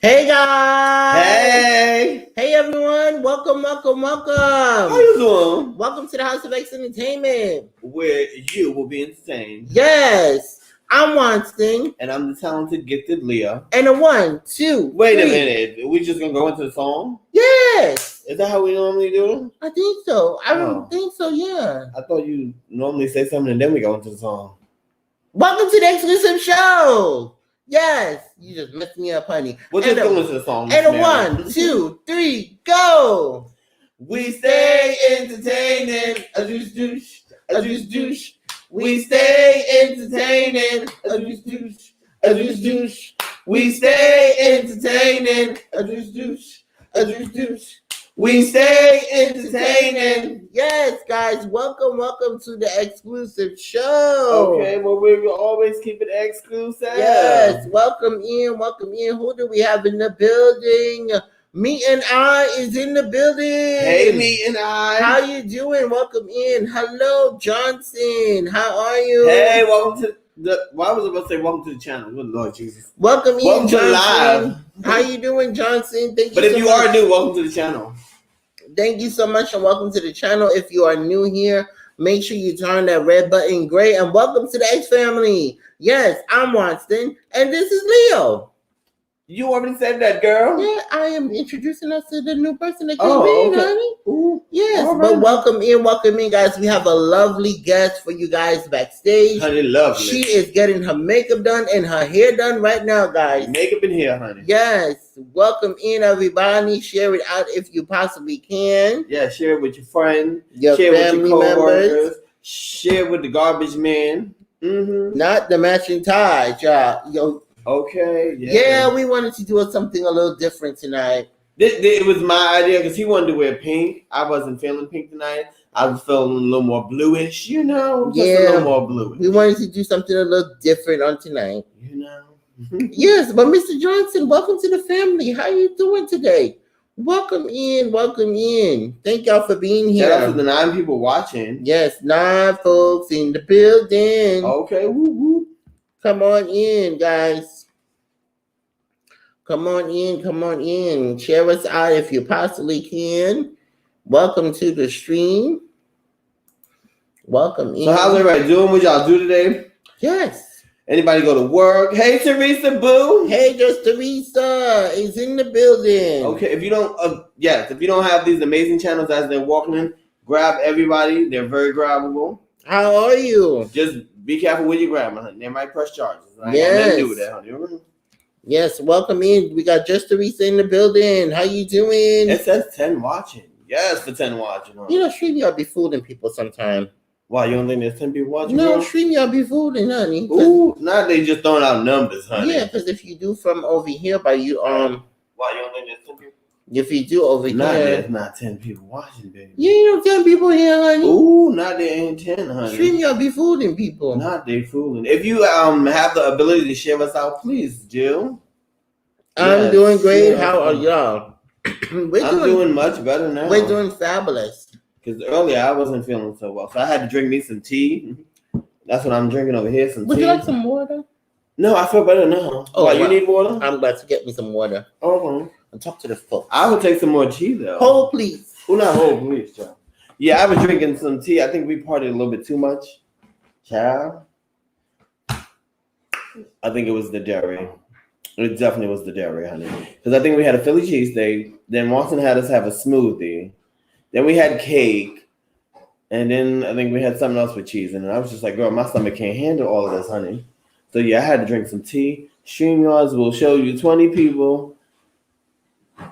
Hey guys! Hey! Hey everyone! Welcome. How you doing? Welcome to the House of X Entertainment, where you will be entertained. Yes, I'm Weinstein. And I'm the talented, gifted Leah. And a 1, 2, Wait 3. a minute. We just gonna go into the song? Yes! Is that how we normally do? I think so. I don't think so, yeah. I thought you normally say something and then we go into the song. Welcome to the exclusive show! Yes! You just messed me up, honey. We'll just go into the song. And a 1, 2, 3, go! We stay entertaining. A douche douche. A douche douche. We stay entertaining. A douche douche. A douche douche. We stay entertaining. A douche douche. A douche douche. We stay entertaining. Yes, guys, welcome to the exclusive show. Okay, well, we will always keep it exclusive. Yes, welcome in. Who do we have in the building? Me and I is in the building. Hey, Me and I. How you doing? Welcome in. Hello, Johnson. How are you? Hey, welcome to the. Why was I about to say welcome to the channel? Good Lord Jesus. Welcome in, welcome Johnson. To live. How you doing, Johnson? Thank you. But if you are new, welcome to the channel. Thank you so much and welcome to the channel. If you are new here, make sure you turn that red button gray and welcome to the X family. Yes, I'm Weinstein and this is Leo. You already said that, girl. Yeah, I am introducing us to the new person that came in, honey. Ooh, yes, but welcome in, guys. We have a lovely guest for you guys backstage. Honey, lovely. She is getting her makeup done and her hair done right now, guys. Makeup in here, honey. Yes, welcome in, everybody. Share it out if you possibly can. Yeah, share it with your friends. Your share family with your coworkers. members. Share with the garbage man. Mm-hmm. Not the matching ties, y'all. Yo. Okay. Yeah, we wanted to do something a little different tonight. It was my idea because he wanted to wear pink. I wasn't feeling pink tonight. I was feeling a little more bluish, just a little more bluish. We wanted to do something a little different on tonight. Yes, but Mr. Johnson, welcome to the family. How you doing today? Welcome in. Thank y'all for being here. Shout out to the 9 people watching. Yes, 9 folks in the building. Okay, woo woo. Come on in, guys. Come on in. Share us out if you possibly can. Welcome to the stream. Welcome in. So how's everybody doing? What y'all do today? Yes. Anybody go to work? Hey, Teresa Boo. Hey, just Teresa is in the building. Okay, if you don't have these amazing channels as they're walking in, grab everybody. They're very grabbable. How are you? Just be careful when you grab them, honey. They might press charges. I yes. got nothing to do with that, honey. Yes, welcome in. We got just Teresa in the building. How you doing? It says 10 watching. Yes, for 10 watching. Honey. You know, StreamYard be fooling people sometimes. Why, you don't think there's 10 people watching? No, StreamYard be fooling, honey. Ooh, now they just throwing out numbers, honey. Yeah, because if you do from over here by you, Why, you don't think there's 10 people? If you do over here. There's not 10 people watching, baby. Yeah, you know 10 people here, honey. Ooh, not there ain't 10, honey. StreamYard be fooling people. Not they fooling. If you have the ability to share us out, please do. I'm doing great. How are y'all? I'm doing much better now. We're doing fabulous. Because earlier I wasn't feeling so well. So I had to drink me some tea. That's what I'm drinking over here, some tea. Would you like some water? No, I feel better now. Oh, Why, you need water? I'm glad to get me some water. Uh-huh. And talk to the folks. I would take some more tea, though. Hold, please. Oh, not hold, please, child. Yeah, I was drinking some tea. I think we partied a little bit too much. Child. I think it was the dairy. It definitely was the dairy, honey. Because I think we had a Philly cheesesteak. Then Watson had us have a smoothie. Then we had cake. And then I think we had something else with cheese. And I was just like, girl, my stomach can't handle all of this, honey. So yeah, I had to drink some tea. StreamYards will show you 20 people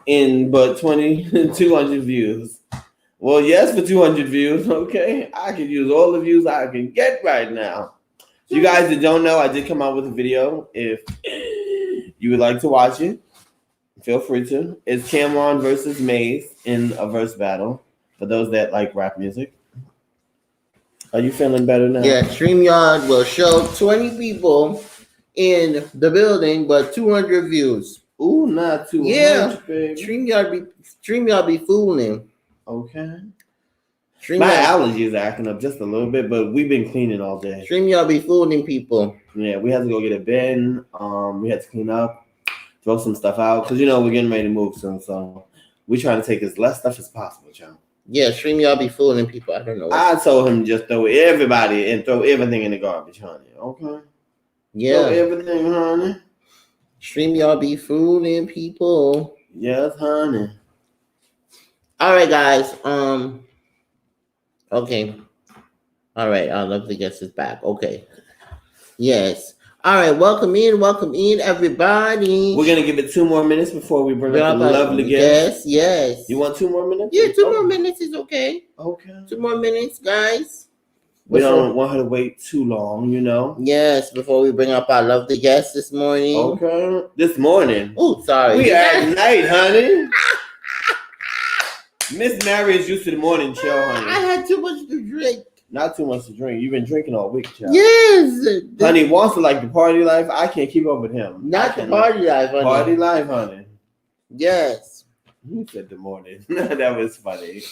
in but 200 views. Well, yes, for 200 views, okay? I can use all the views I can get right now. You guys that don't know, I did come out with a video. If you would like to watch it, feel free to. It's Cameron versus Maze in a verse battle for those that like rap music. Are you feeling better now? Yeah, StreamYard will show 20 people in the building, but 200 views. Ooh, not 200, yeah. Baby. StreamYard be fooling. Okay. StreamYard. My allergies are acting up just a little bit, but we've been cleaning all day. StreamYard be fooling people. Yeah, we had to go get a bin. We had to clean up. throw some stuff out because we're getting ready to move soon, so we trying to take as less stuff as possible, child. Yeah, stream y'all be fooling people. I don't know. I told him just throw everybody and throw everything in the garbage, honey. Okay. Yeah. Throw everything, honey. Stream y'all be fooling people. Yes, honey. All right, guys. Okay. All right. Our lovely guest is back. Okay. Yes. All right. Welcome in, everybody. We're gonna give it 2 more minutes before we bring up the lovely guest. Yes. You want 2 more minutes? Yeah, 2 more minutes is okay. Okay. 2 more minutes, guys. We don't want her to wait too long, Yes, before we bring up our lovely guest this morning. Okay. This morning. Oh, sorry. We at night, honey. Miss Mary is used to the morning chill, honey. I had too much to drink. Not too much to drink. You've been drinking all week, child. Yes. Honey wants to like the party life. I can't keep up with him. Not the party life, honey. Party life, honey. Yes. You said the morning. That was funny.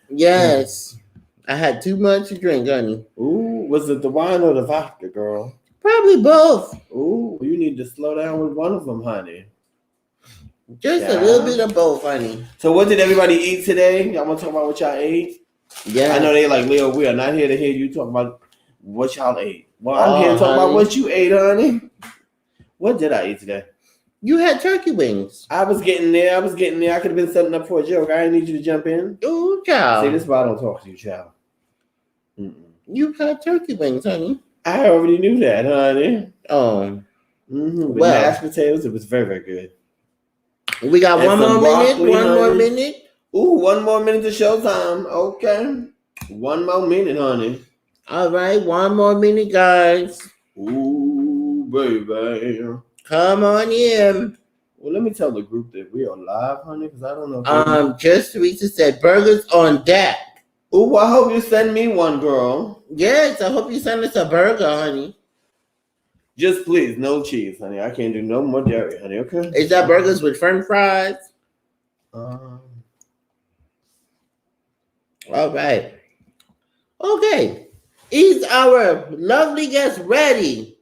Yes. I had too much to drink, honey. Ooh, was it the wine or the vodka, girl? Probably both. Ooh, you need to slow down with one of them, honey. Just a little bit of both, honey. So what did everybody eat today? Y'all want to talk about what y'all ate? Yeah. I know they like, Leo, we are not here to hear you talk about what y'all ate. Well, I'm here to talk about what you ate, honey. What did I eat today? You had turkey wings. I was getting there. I could have been setting up for a joke. I didn't need you to jump in. Ooh, child. See, this is why I don't talk to you, child. You had turkey wings, honey. I already knew that, honey. Oh. With mashed potatoes, it was very, very good. We got and one more minute. Broccoli, one more minute. Ooh, 1 more minute to showtime. Okay. 1 more minute, honey. All right, 1 more minute, guys. Ooh, baby. Come on in. Well, let me tell the group that we are live, honey, because I don't know. Just Teresa said burgers on deck. Ooh, I hope you send me one, girl. Yes, I hope you send us a burger, honey. Just please, no cheese, honey. I can't do no more dairy, honey, okay? Is that burgers with french fries? All right. Okay. Is our lovely guest ready?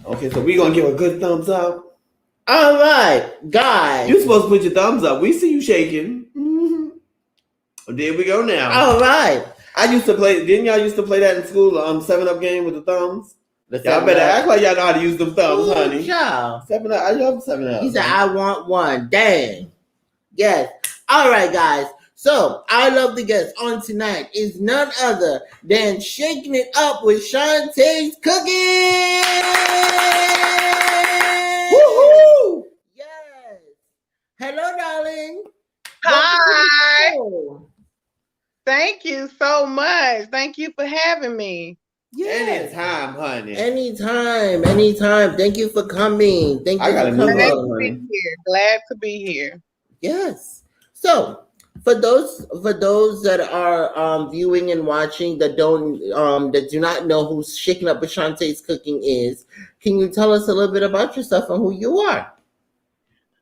Okay, so we're going to give a good thumbs up. All right, guys. You're supposed to put your thumbs up. We see you shaking. Mm-hmm. There we go now. All right. Didn't y'all used to play that in school, 7-Up game with the thumbs? Y'all better act like y'all know how to use them thumbs, honey. Child. 7-Up, I love 7-Up. He said, I want one. Dang. Yes. All right, guys. So, our lovely guest on tonight is none other than Shaking It Up with Shante's Cooking. Woohoo! Yes. Hello, darling. Hi. Thank you so much. Thank you for having me. Yes. Anytime, honey. Anytime. Thank you for coming. Thank you for coming. Glad to be here. Yes. So, for those that are viewing and watching that do not know who Shaking Up with Shante's Cooking is, can you tell us a little bit about yourself and who you are?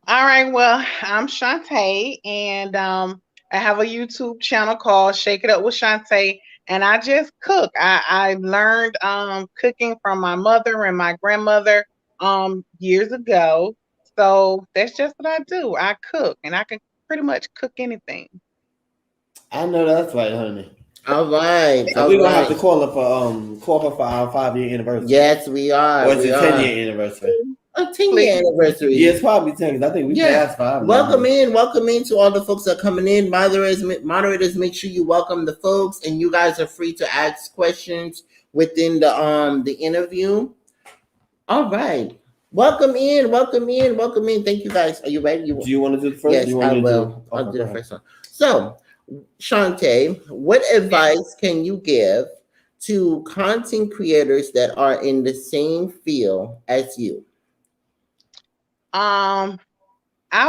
All right. Well, I'm Shante, and I have a YouTube channel called Shake It Up with Shante, and I just cook. I learned cooking from my mother and my grandmother years ago. So that's just what I do. I cook, and I can pretty much cook anything. I know that's right, honey. All right. So we're gonna have to call her for our 5-year anniversary. Yes, we are. Or it's a 10-year anniversary. A 10-year anniversary. Yeah, it's probably 10 because I think we passed 5. Welcome in to all the folks that are coming in. Moderators, make sure you welcome the folks, and you guys are free to ask questions within the interview. All right. Welcome in. Thank you, guys. Are you ready? Do you want to do the first? Yes, I will. I'll do the first one. So, Shante, what advice can you give to content creators that are in the same field as you? I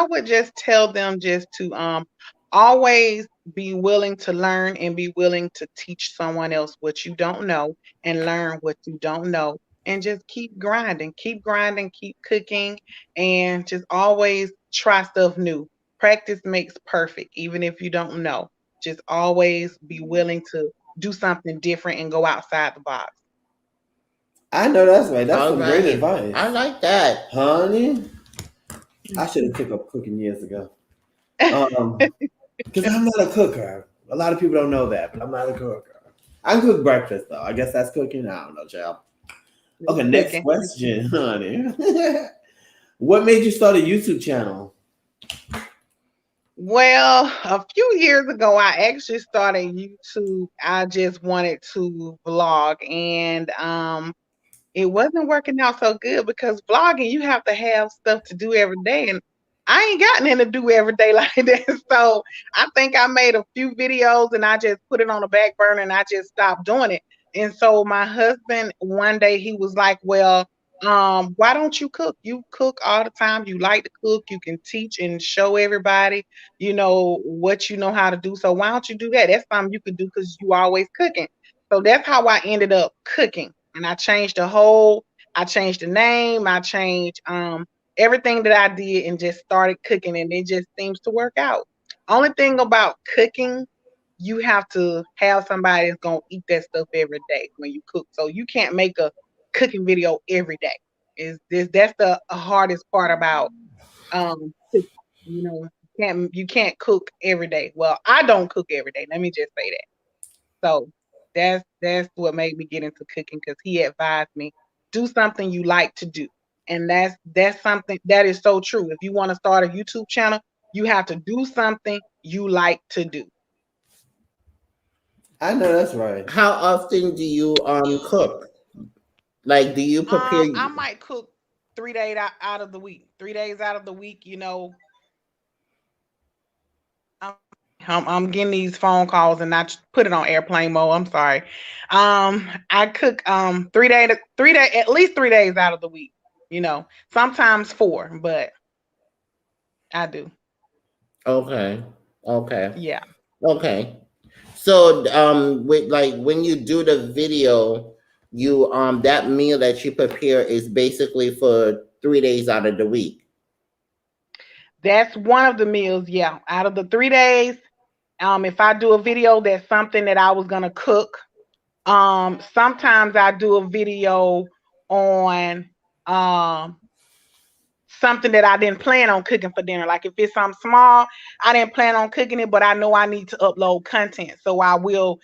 would just tell them just to always be willing to learn and be willing to teach someone else what you don't know and learn what you don't know, and just keep grinding, keep cooking, and just always try stuff new. Practice makes perfect, even if you don't know. Just always be willing to do something different and go outside the box. I know that's right. That's All some great right. advice. I like that. Honey, I should have took up cooking years ago. Because I'm not a cooker. A lot of people don't know that, but I'm not a cooker. I can cook breakfast though. I guess that's cooking. I don't know, child. Okay, next Cooking. question, honey. What made you start a YouTube channel? Well, a few years ago, I actually started YouTube. I just wanted to vlog, and it wasn't working out so good because vlogging, you have to have stuff to do every day, and I ain't got nothing to do every day like that. So I think I made a few videos and I just put it on the back burner and I just stopped doing it. And so my husband one day he was like, "Well, why don't you cook? You cook all the time. You like to cook. You can teach and show everybody, what you know how to do. So why don't you do that? That's something you could do because you always cooking." So that's how I ended up cooking. And I changed the name, I changed everything that I did and just started cooking and it just seems to work out. Only thing about cooking, you have to have somebody that's gonna eat that stuff every day when you cook. So you can't make a cooking video every day. Is this That's the hardest part about cooking. You can't cook every day. Well, I don't cook every day. Let me just say that. So that's what made me get into cooking because he advised me do something you like to do, and that's something that is so true. If you want to start a YouTube channel, you have to do something you like to do. I know that's right. How often do you cook? Like, do you prepare? I might cook 3 days out of the week. 3 days out of the week, I'm, I'm getting these phone calls and I put it on airplane mode. I'm sorry. I cook 3 day at least 3 days out of the week. Sometimes four, but I do. Okay. Okay. Yeah. Okay. So with like when you do the video, you that meal that you prepare is basically for 3 days out of the week. That's one of the meals. Yeah. Out of the 3 days, if I do a video that's something that I was gonna cook, sometimes I do a video on um something that I didn't plan on cooking for dinner. Like if it's something small, I didn't plan on cooking it, but I know I need to upload content. So I will,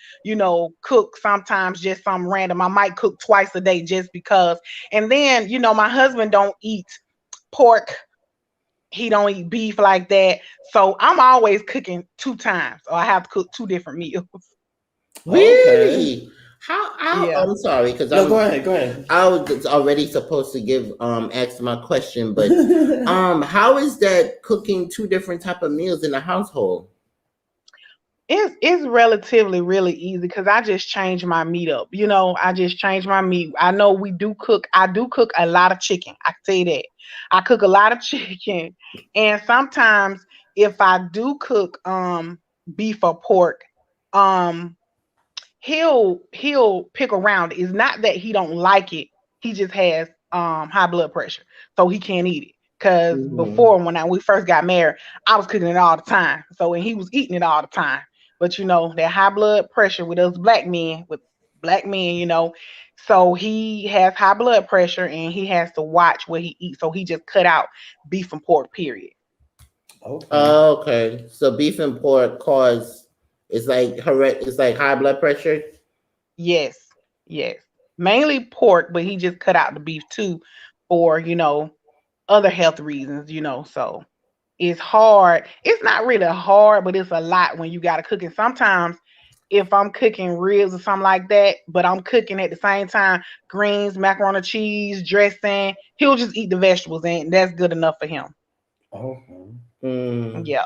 cook sometimes just some random. I might cook twice a day just because. And then, my husband don't eat pork. He don't eat beef like that. So I'm always cooking 2 times or I have to cook 2 different meals. Okay. Really? How Yeah. I'm sorry because No, go ahead. Go ahead. I was already supposed to give ask my question, but how is that cooking two different type of meals in the household? It's relatively really easy because I just change my meat up. I just change my meat. I know we do cook. I do cook a lot of chicken. I can tell you that. I cook a lot of chicken, and sometimes if I do cook beef or pork, um he'll pick around it. It's not that he don't like it. He just has high blood pressure, so he can't eat it. Cause Hmm. before when we first got married, I was cooking it all the time. So and he was eating it all the time. But that high blood pressure with us black men, so he has high blood pressure and he has to watch what he eats. So he just cut out beef and pork, period. Okay. Okay, so beef and pork cause it's like high blood pressure. Yes, yes. Mainly pork, but he just cut out the beef too for, other health reasons, so it's hard. It's not really hard, but it's a lot when you gotta cook. And sometimes if I'm cooking ribs or something like that, but I'm cooking at the same time greens, macaroni and cheese, dressing, he'll just eat the vegetables and that's good enough for him. Okay. Mm. Yeah.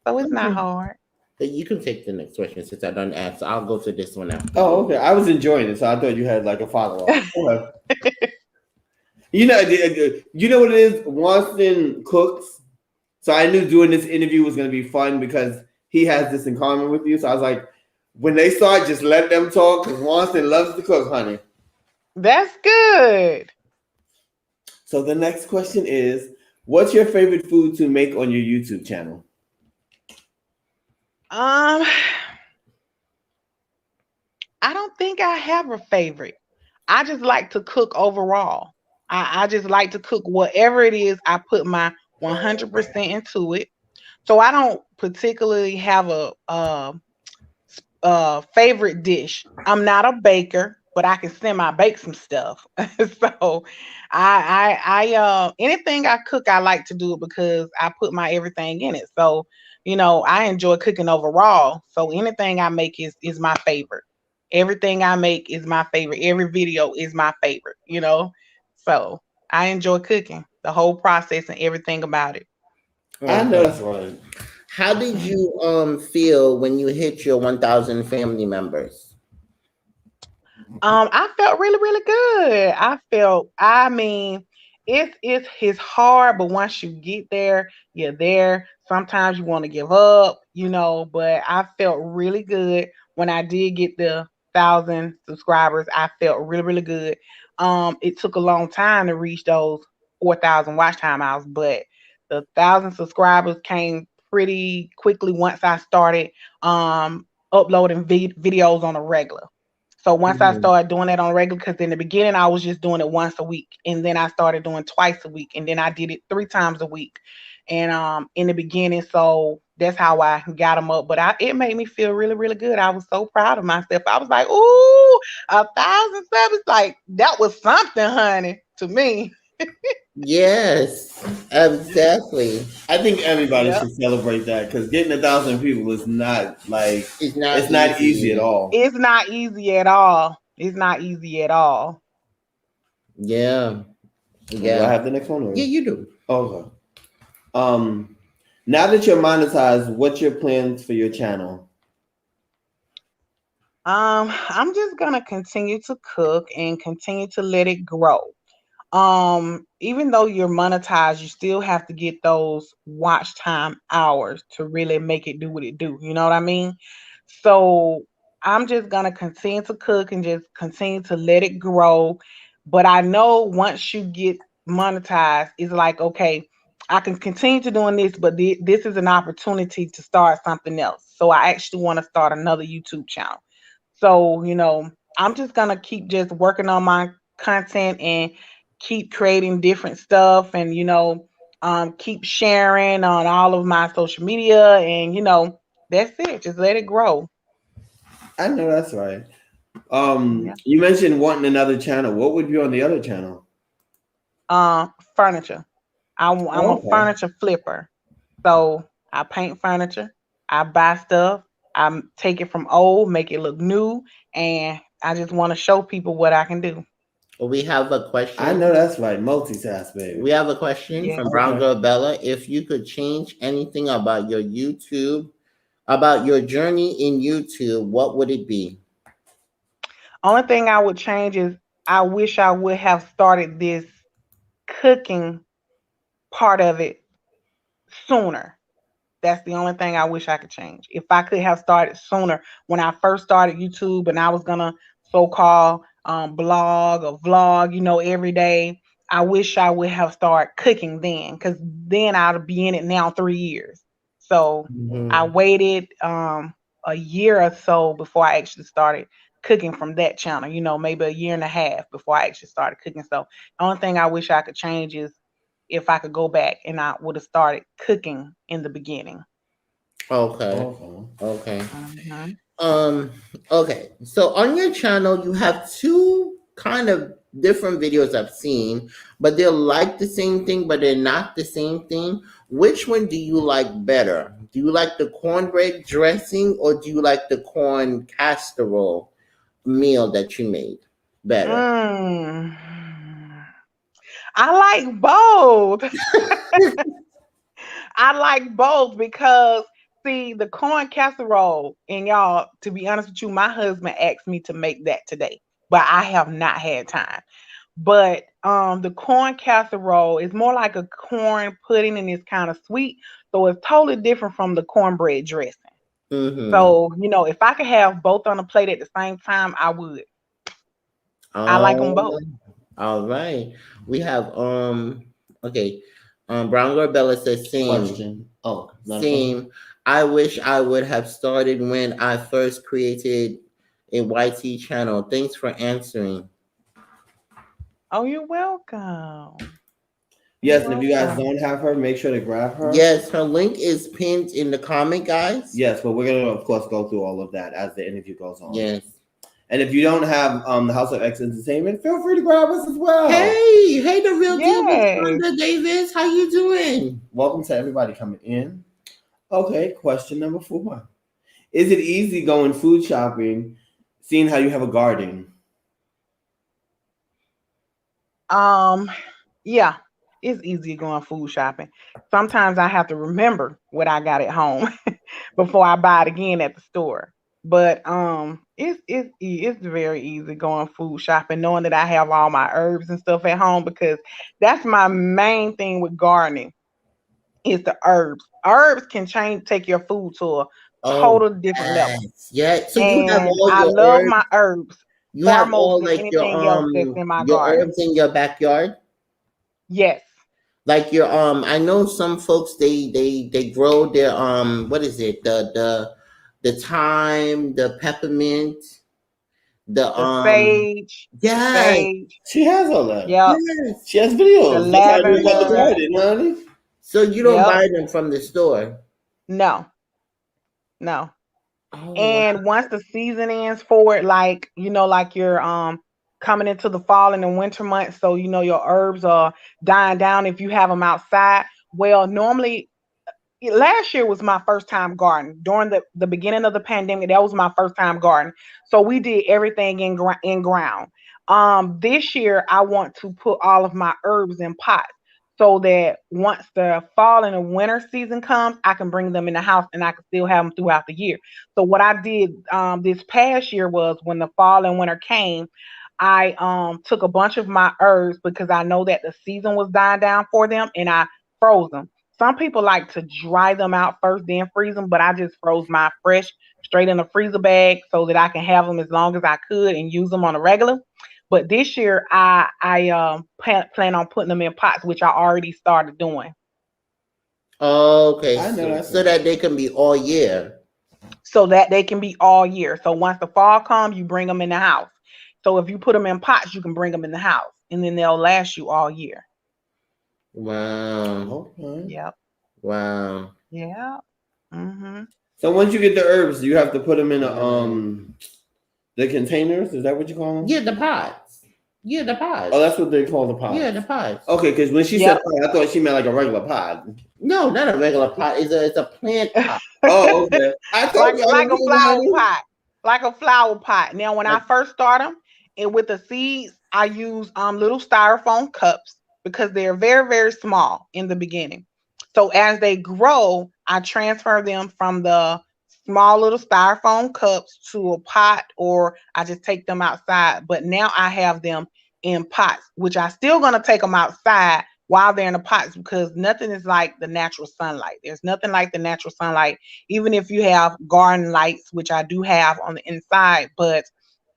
So it's not Okay. hard. You can take the next question since I don't ask. So I'll go to this one after Oh, you. okay. I was enjoying it, so I thought you had like a follow up. Okay. You know what it is? Watson cooks. So I knew doing this interview was going to be fun because he has this in common with you. So I was like, when they start, just let them talk because Watson loves to cook, honey. That's good. So the next question is, what's your favorite food to make on your YouTube channel? Um, I don't think I have a favorite. I just like to cook overall. I just like to cook whatever it is. I put my 100% into it. So I don't particularly have a favorite dish. I'm not a baker, but I can semi bake some stuff. So anything I cook, I like to do it because I put my everything in it. So I enjoy cooking overall. So anything I make is my favorite. Everything I make is my favorite. Every video is my favorite. So I enjoy cooking, the whole process and everything about it. I know Okay. that's right. How did you feel when you hit your 1,000 family members? I felt really, really good. I mean, it's hard, but once you get there, you're there. Sometimes you want to give up, but I felt really good when I did get the 1,000 subscribers. I felt really, really good. It took a long time to reach those 4,000 watch time hours, but the 1,000 subscribers came pretty quickly once I started uploading videos on a regular. So once I Mhm. started doing it on regular, because in the beginning I was just doing it once a week, and then I started doing twice a week, and then I did it 3 times a week, and in the beginning, so that's how I got them up. But it made me feel really, really good. I was so proud of myself. I was like, "Ooh, 1,000 subs! Like that was something, honey, to me." Yes, exactly. I think everybody Yep, should celebrate that because getting 1,000 people is not like It's not it's not easy at easy. all. it's not easy at all. It's not easy at all. Yeah, Do I yeah, have the next one or? yeah. You do. Okay. Um, Now that you're monetized, what's your plans for your channel? I'm just gonna continue to cook and continue to let it grow. Even though you're monetized, you still have to get those watch time hours to really make it do what it do. You know what I mean? So I'm just gonna continue to cook and just continue to let it grow. But I know once you get monetized, it's like, okay, I can continue to doing this, but this is an opportunity to start something else. So I actually want to start another YouTube channel. So, I'm just gonna keep just working on my content and keep creating different stuff and keep sharing on all of my social media and that's it. Just let it grow. I know that's right. Yeah. You mentioned wanting another channel. What would be on the other channel? Furniture. I'm a Okay. furniture flipper. So I paint furniture, I buy stuff, take it from old, make it look new, and I just want to show people what I can do. We have a I question. know that's right. Multitask, baby. We have a question Yeah. from Brown Okay. Girl Bella. If you could change anything about your YouTube, about your journey in YouTube, what would it be? Only thing I would change is I wish I would have started this cooking part of it sooner. That's the only thing I wish I could change. If I could have started sooner when I first started YouTube and I was gonna so-called blog or vlog, every day. I wish I would have started cooking then, because then I'd be in it now 3 years. So I Mhm. waited a year or so before I actually started cooking from that channel, maybe a year and a half before I actually started cooking. So the only thing I wish I could change is if I could go back and I would have started cooking in the beginning. Okay. Okay. Okay. Mhm. Um, okay. So on your channel, you have two kind of different videos I've seen, but they're like the same thing, but they're not the same thing. Which one do you like better? Do you like the cornbread dressing or do you like the corn casserole meal that you made better? Mm. I like both. I like both because see the corn casserole and y'all, to be honest with you, my husband asked me to make that today, but I have not had time. But the corn casserole is more like a corn pudding and it's kind of sweet, so it's totally different from the cornbread dressing. Mm-hmm. So, if I could have both on a plate at the same time, I would. I like them Oh, both. all right. We have okay. Brown Girl Bella says same. Question. Oh, not a question. Same. I wish I would have started when I first created a YT channel. Thanks for answering. Oh, you're welcome. You're Yes, and if you guys welcome. don't have her, make sure to grab her. Yes, her link is pinned in the comment, guys. Yes, but we're gonna of course go through all of that as the interview goes on. Yes. And if you don't have the House of X Entertainment, feel free to grab us as well. Hey, the real deal, Miss Yes. Wanda Davis. How you doing? Welcome to everybody coming in. Okay, question number 4. Is it easy going food shopping, seeing how you have a garden? Yeah, it's easy going food shopping. Sometimes I have to remember what I got at home before I buy it again at the store. But it's very easy going food shopping, knowing that I have all my herbs and stuff at home because that's my main thing with gardening is the herbs. Herbs can take your food to a Oh, total different level. yes. Yeah. So you have And all I your love herbs. my herbs You far have most all than like anything else that's in my your garden. herbs in your backyard. Yes. Like your I know some folks they grow their what is it, the thyme, the peppermint, the The sage, the yes, sage. She has all that. Yep. yes. She has The videos. That's how I knew about the lavender. garden, honey. So you don't Yep. buy them from the store. No, no. Oh wow. And once the season ends for it, like like you're coming into the fall and the winter months, so your herbs are dying down if you have them outside. Well, normally last year was my first time gardening during the beginning of the pandemic. That was my first time gardening, so we did everything in ground. This year I want to put all of my herbs in pots so that once the fall and the winter season comes, I can bring them in the house and I can still have them throughout the year. So what I did this past year was when the fall and winter came, I took a bunch of my herbs because I know that the season was dying down for them, and I froze them. Some people like to dry them out first, then freeze them, but I just froze my fresh straight in a freezer bag so that I can have them as long as I could and use them on a regular. But this year, I plan on putting them in pots, which I already started doing, Okay, I know that's so right. that they can be all year. so that they can be all year. So once the fall comes, you bring them in the house. So if you put them in pots, you can bring them in the house, and then they'll last you all year. Wow. Okay. Yep. Wow. Yeah. Mhm. So once you get the herbs, you have to put them in the containers. Is that what you call them? Yeah, the pots. Yeah, the pots. Oh, that's what they call the pots. Yeah, the pots. Okay, because when she said Yep. pot, I thought she meant like a regular pot. No, not a regular pot. It's a plant pot. Oh, okay. I told like you I like a was flower honey. pot, like a flower pot. Now, when I Like, first start them, and with the seeds, I use little styrofoam cups because they're very very small in the beginning. So as they grow, I transfer them from the small little styrofoam cups to a pot, or I just take them outside. But now I have them in pots, which I still gonna take them outside while they're in the pots because nothing is like the natural sunlight. There's nothing like the natural sunlight, even if you have garden lights, which I do have on the inside, but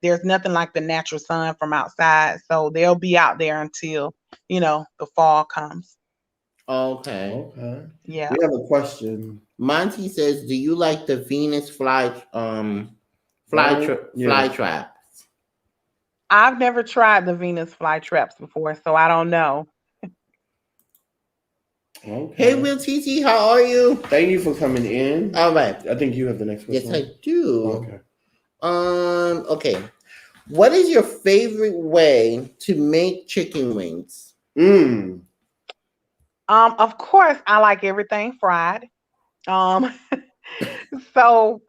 there's nothing like the natural sun from outside. So they'll be out there until, the fall comes. okay. Okay. Yeah. We have a question. Monty says, "Do you like the Venus Right? fly Yeah. trap?" I've never tried the Venus flytraps before, so I don't know. Okay. Hey, Will TT, how are you? Thank you for coming in. All right. I think you have the next Yes, question. I do. Okay. Okay. What is your favorite way to make chicken wings? Of course, I like everything fried. Um, so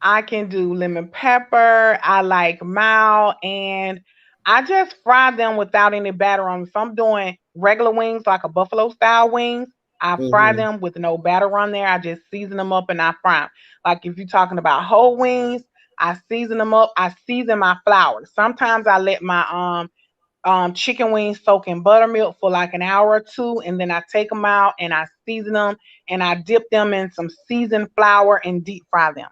I can do lemon pepper. I like mild, and I just fry them without any batter on them. If I'm doing regular wings, like a buffalo style wings, I fry Mm-hmm. them with no batter on there. I just season them up and I fry them. Like if you're talking about whole wings, I season them up. I season my flour. Sometimes I let my chicken wings soak in buttermilk for like an hour or two, and then I take them out and I season them and I dip them in some seasoned flour and deep fry them.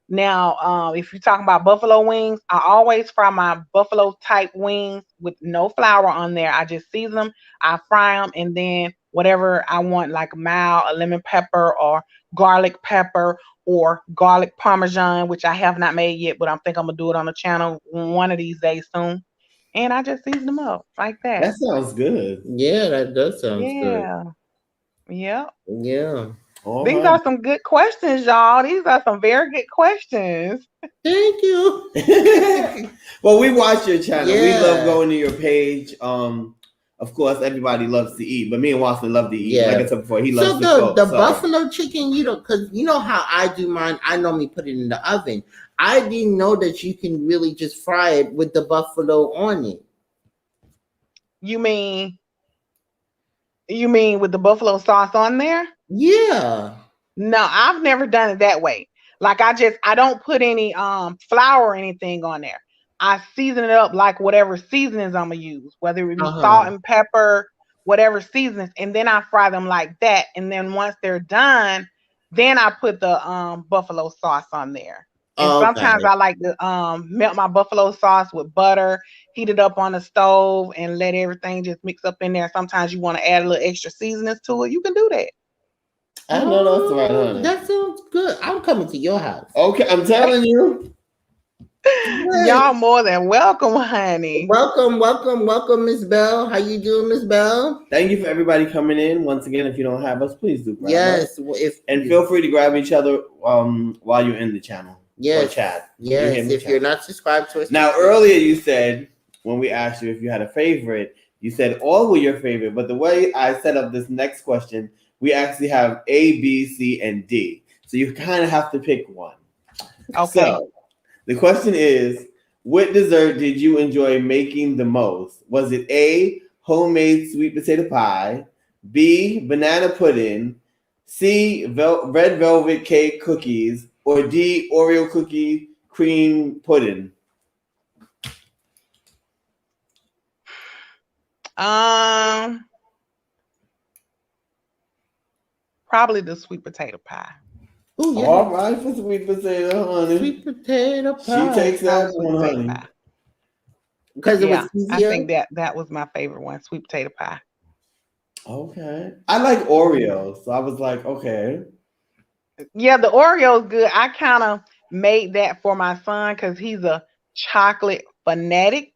Now, if you're talking about buffalo wings, I always fry my buffalo type wings with no flour on there. I just season them, I fry them, and then whatever I want, like mild, a lemon pepper or garlic pepper or garlic parmesan, which I have not made yet, but I think I'm gonna do it on the channel one of these days soon. and I just season them up like that. That sounds good. Yeah, that does sound good. Yeah. Yep. Yeah. All These right. are some good questions, y'all. These are some very good questions. Thank you. Well, we watch your channel. We love Yeah. going to your page. Of course, everybody loves to eat, but me and Watson love to eat. Yeah. Like I said before, he So loves to cook. the buffalo chicken, you know, because you know how I do mine. I normally put it in the oven. I didn't know that you can really just fry it with the buffalo on it. You mean with the buffalo sauce on there? Yeah. No, I've never done it that way. Like I don't put any flour or anything on there. I season it up like whatever seasonings I'm gonna use, whether it be salt and pepper, whatever seasonings, and then I fry them like that. And then once they're done, then I put the buffalo sauce on there. And sometimes I like to melt my buffalo sauce with butter, heat it up on the stove, and let everything just mix up in there. Sometimes you want to add a little extra seasonings to it. You can do that. I know that's right, honey. That sounds good. I'm coming to your house. Okay, I'm telling you. Y'all more than welcome, honey. Welcome, Miss Bell. How you doing, Miss Bell? Thank you for everybody coming in. Once again, if you don't have us, please do grab us. Yes. And feel free to grab each other while you're in the channel. Yes. Or chat. Yes. If you're not subscribed to us. Now, earlier you said, when we asked you if you had a favorite, you said all were your favorite. But the way I set up this next question, we actually have A, B, C, and D. So you kind of have to pick one. Okay. So the question is, what dessert did you enjoy making the most? Was it A, homemade sweet potato pie, B, banana pudding, C, red velvet cake cookies, or D, Oreo cookie cream pudding? Probably the sweet potato pie. Ooh, yeah. All right for sweet potato, honey. Sweet potato pie. She takes that one, honey. Because it was easier. I think that was my favorite one, sweet potato pie. Okay. I like Oreos, so I was like, okay. Yeah, the Oreo's good. I kind of made that for my son because he's a chocolate fanatic.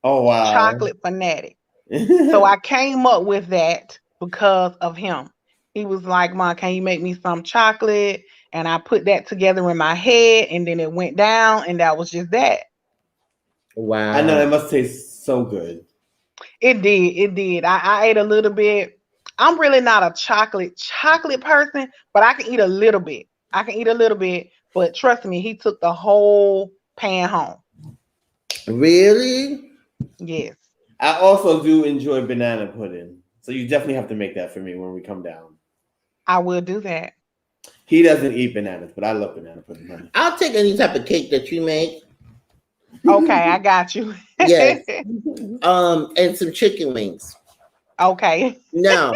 Oh, wow. Chocolate fanatic. So I came up with that because of him. He was like, Mom, can you make me some chocolate? And I put that together in my head, and then it went down, and that was just that. Wow. I know, it must taste so good. It did. I ate a little bit. I'm really not a chocolate person, but I can eat a little bit. But trust me, he took the whole pan home. Really? Yes. I also do enjoy banana pudding. So you definitely have to make that for me when we come down. I will do that. He doesn't eat bananas, but I love banana pudding, honey. I'll take any type of cake that you make. Okay, I got you. Yes. And some chicken wings. Okay. Now,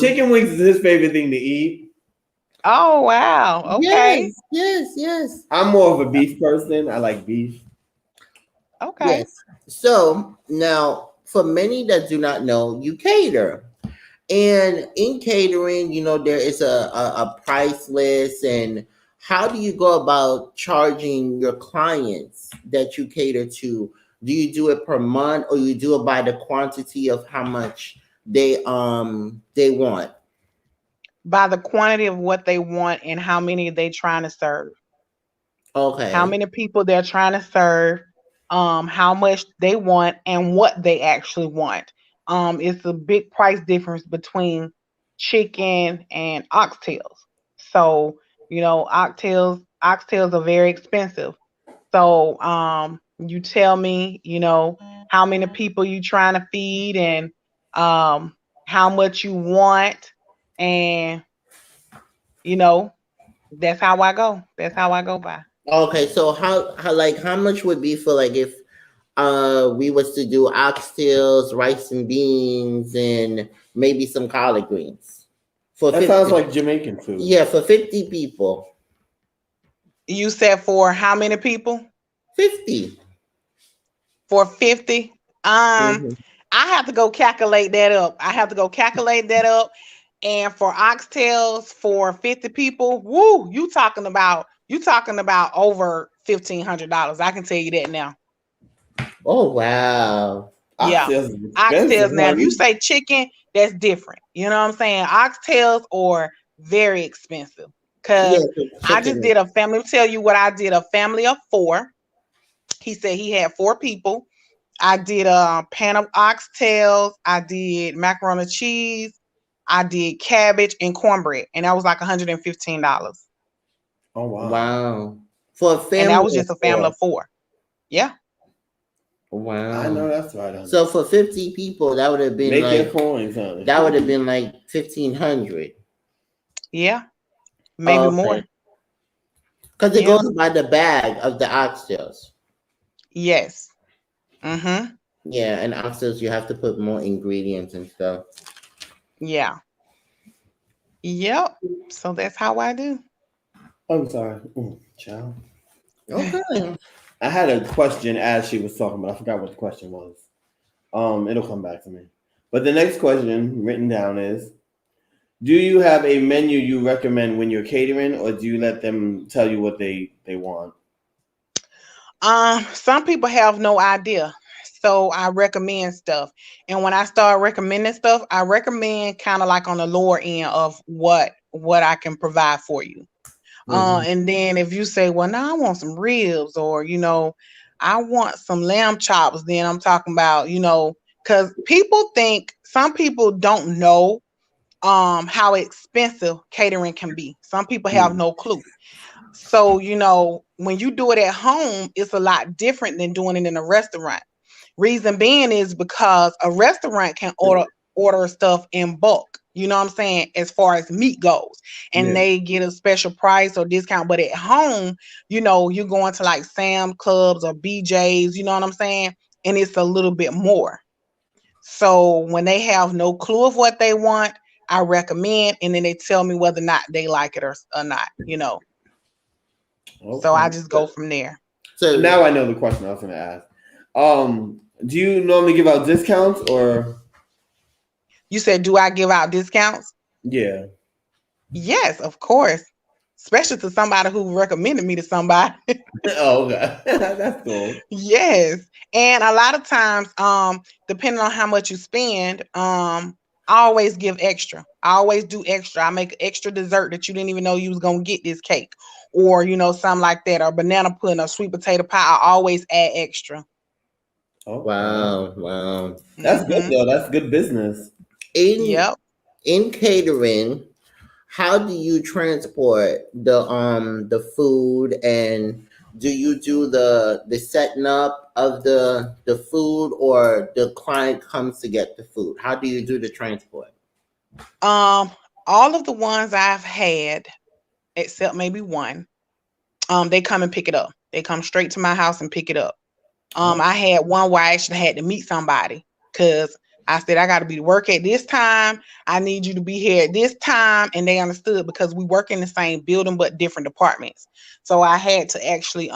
chicken wings is his favorite thing to eat. Oh, wow. Okay. Yes. I'm more of a beef person. I like beef. Okay. Yes. So now, for many that do not know, you cater. And in catering, you know, there is a price list. And how do you go about charging your clients that you cater to? Do you do it per month, or you do it by the quantity of how much they want? By the quantity of what they want and how many they trying to serve. Okay. How many people they're trying to serve, how much they want, and what they actually want. It's a big price difference between chicken and oxtails. So, you know, oxtails are very expensive. So, you tell me, you know, how many people you trying to feed, and how much you want, and you know, that's how I go. That's how I go by. Okay, so how much would be for, like, if we was to do oxtails, rice and beans, and maybe some collard greens? That 50. Sounds like Jamaican food. Yeah, for 50 people. You said for how many people? 50. For 50? I have to go calculate that up. And for oxtails for 50 people, woo, you talking about over $1,500. I can tell you that now. Oh wow. Yeah. Oxtails is expensive, Oxtails. Now, if you honey. say chicken, that's different. You know what I'm saying? Oxtails are very expensive. Yeah, Cause the I just chicken. did a family. Let me tell you what I did. A family of 4. He said he had 4 people. I did a pan of oxtails. I did macaroni and cheese. I did cabbage and cornbread, and that was like $115. Oh wow. Wow. For a And that family was of just a family four. of 4. Yeah. I know Wow. that's right, honey. So for 50 people, that would have been Make your like coins, honey. 1,500. Yeah. Maybe Okay. more. Because it Yeah. goes by the bag of the oxtails. Yes. Mm-hmm. Yeah, and oxtails you have to put more ingredients and stuff. Yeah. Yep. So that's how I do. I'm sorry. Child. Okay. I had a question as she was talking, but I forgot what the question was. It'll come back to me. But the next question written down is: do you have a menu you recommend when you're catering, or do you let them tell you what they want? Some people have no idea. So I recommend stuff. And when I start recommending stuff, I recommend kind of like on the lower end of what I can provide for you. Mm-hmm. And then if you say, well, now I want some ribs, or I want some lamb chops, then I'm talking about, because people think some people don't know how expensive catering can be. Some people have no clue. So, when you do it at home, it's a lot different than doing it in a restaurant. Reason being is because a restaurant can order stuff in bulk. You know what I'm saying? As far as meat goes, and Yeah. they get a special price or discount. But at home, you're going to like Sam Clubs or BJ's. You know what I'm saying? And it's a little bit more. So when they have no clue of what they want, I recommend, and then they tell me whether or not they like it or not. So I Okay. just go from there. So So now I know the question I was going to ask. Do you normally give out discounts or? You said, do I give out discounts? Yeah. Yes, of course. Especially to somebody who recommended me to somebody. Oh, okay. That's cool. Yes. And a lot of times, depending on how much you spend, I always give extra. I always do extra. I make extra dessert that you didn't even know you was gonna get this cake. Or, something like that, or banana pudding or sweet potato pie. I always add extra. Okay. wow, wow. That's good Mm-hmm. though. That's good business. In Yep. in catering, how do you transport the food, and do you do the setting up of the food, or the client comes to get the food? How do you do the transport? Um, all of the ones I've had, except maybe one, they come and pick it up. They come straight to my house and pick it up. Oh, I had one where I actually had to meet somebody because I said I got to be to work at this time. I need you to be here at this time, and they understood because we work in the same building but different departments. So I had to actually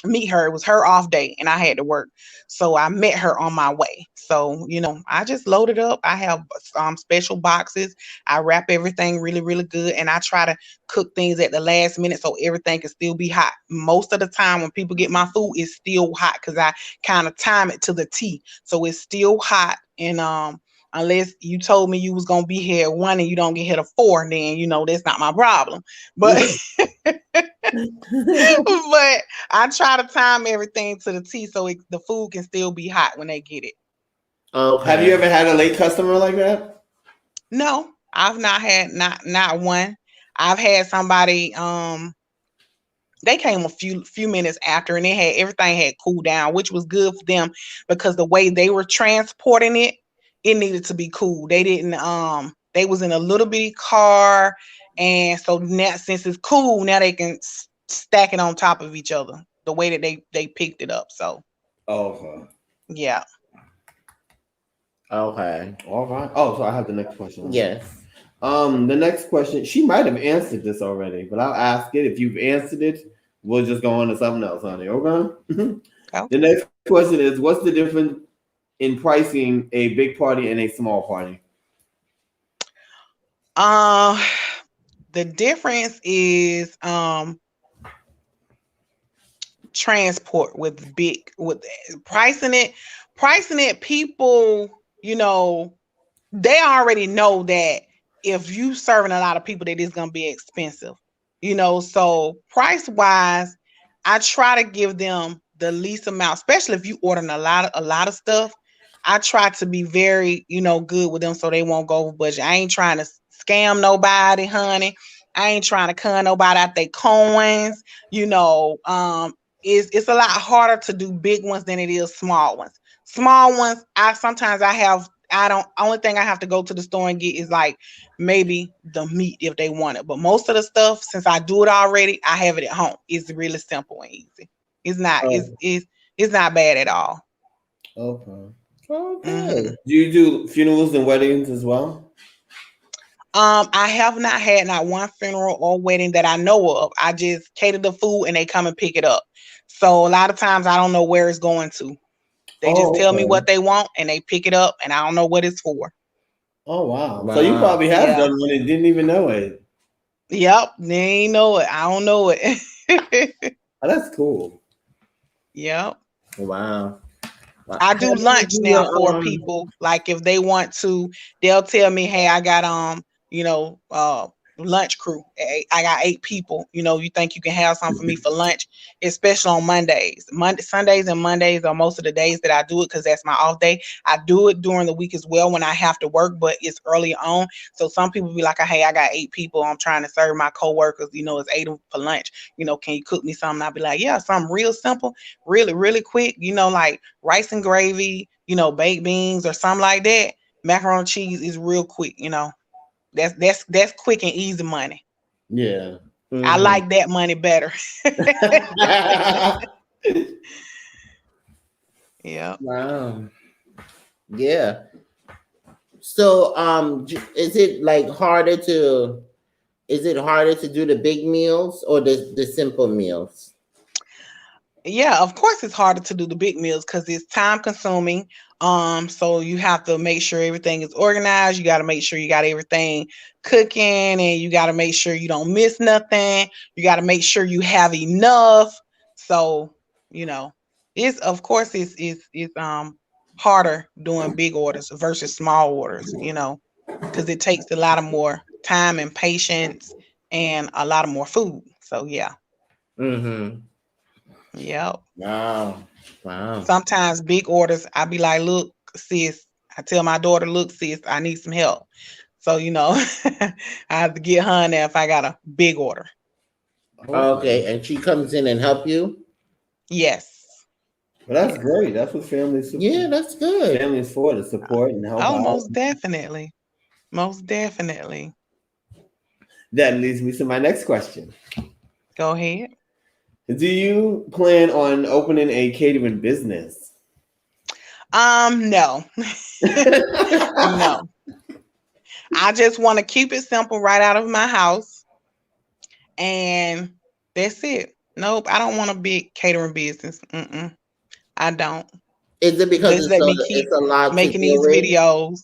meet her. It was her off day and I had to work. So I met her on my way. So, I just loaded up. I have special boxes. I wrap everything really, really good. And I try to cook things at the last minute so everything can still be hot. Most of the time when people get my food, it's still hot because I kind of time it to the T. So it's still hot. And unless you told me you was gonna be here at 1 and you don't get here at 4, then that's not my problem. But but I try to time everything to the T so the food can still be hot when they get it. have you Okay. ever had a late customer like that? No, I've not had not one. I've had somebody they came a few minutes after and they had everything had cooled down, which was good for them because the way they were transporting it, it needed to be cool. They didn't they was in a little bitty car, and so now since it's cool, now they can stack it on top of each other the way that they picked it up. So Oh, okay. yeah. Okay. All right. Oh, so I have the next question. Honey. Yes. The next question, she might have answered this already, but I'll ask it. If you've answered it, we'll just go on to something else, honey. Okay. The Okay. next question is: what's the difference in pricing a big party and a small party? Uh, the difference is transport with pricing it. People, they already know that if you serving a lot of people, that it's gonna be expensive. So price wise, I try to give them the least amount, especially if you ordering a lot of stuff. I try to be very, good with them so they won't go over budget. I ain't trying to scam nobody, honey. I ain't trying to con nobody out their coins. It's a lot harder to do big ones than it is small ones. Small ones, only thing I have to go to the store and get is like maybe the meat if they want it. But most of the stuff, since I do it already, I have it at home. It's really simple and easy. It's not it's not bad at all. Okay. Mm-hmm. Do you do funerals and weddings as well? I have not had not one funeral or wedding that I know of. I just cater the food and they come and pick it up. So a lot of times I don't know where it's going to. They just tell me what they want and they pick it up and I don't know what it's for. Oh wow. So you probably have done one and didn't even know it. Yep, they ain't know it. I don't know it. Oh, that's cool. Yep. Wow. I do lunch now for people. Like if they want to, they'll tell me, hey, I got lunch crew. I got 8 people. You think you can have something for me for lunch, especially on Mondays. Sundays and Mondays are most of the days that I do it because that's my off day. I do it during the week as well when I have to work, but it's early on. So some people be like, hey, I got 8 people. I'm trying to serve my coworkers. It's 8 for lunch. Can you cook me something? I'll be like, yeah, something real simple, really, really quick. Like rice and gravy, baked beans or something like that. Macaroni and cheese is real quick. That's quick and easy money. Yeah. Mm-hmm. I like that money better. Yeah. Wow. Yeah. So is it harder to do the big meals or the simple meals? Yeah, of course it's harder to do the big meals because it's time consuming. So you have to make sure everything is organized. You got to make sure you got everything cooking and you got to make sure you don't miss nothing. You got to make sure you have enough. So, it's harder doing big orders versus small orders, because it takes a lot of more time and patience and a lot of more food. So, yeah. Mm-hmm. Yep. Wow. Sometimes big orders, I be like, look, sis, I tell my daughter, look, sis, I need some help. So, I have to get her in there if I got a big order. Okay. And she comes in and help you? Yes. Well, that's great. That's what families support. Yeah, that's good. Families for to support and help out. Most definitely. Most definitely. That leads me to my next question. Go ahead. Do you plan on opening a catering business? No. No. I just want to keep it simple right out of my house. And that's it. Nope, I don't want a big catering business. I don't. Is it because it's a lot making to deal these with? videos?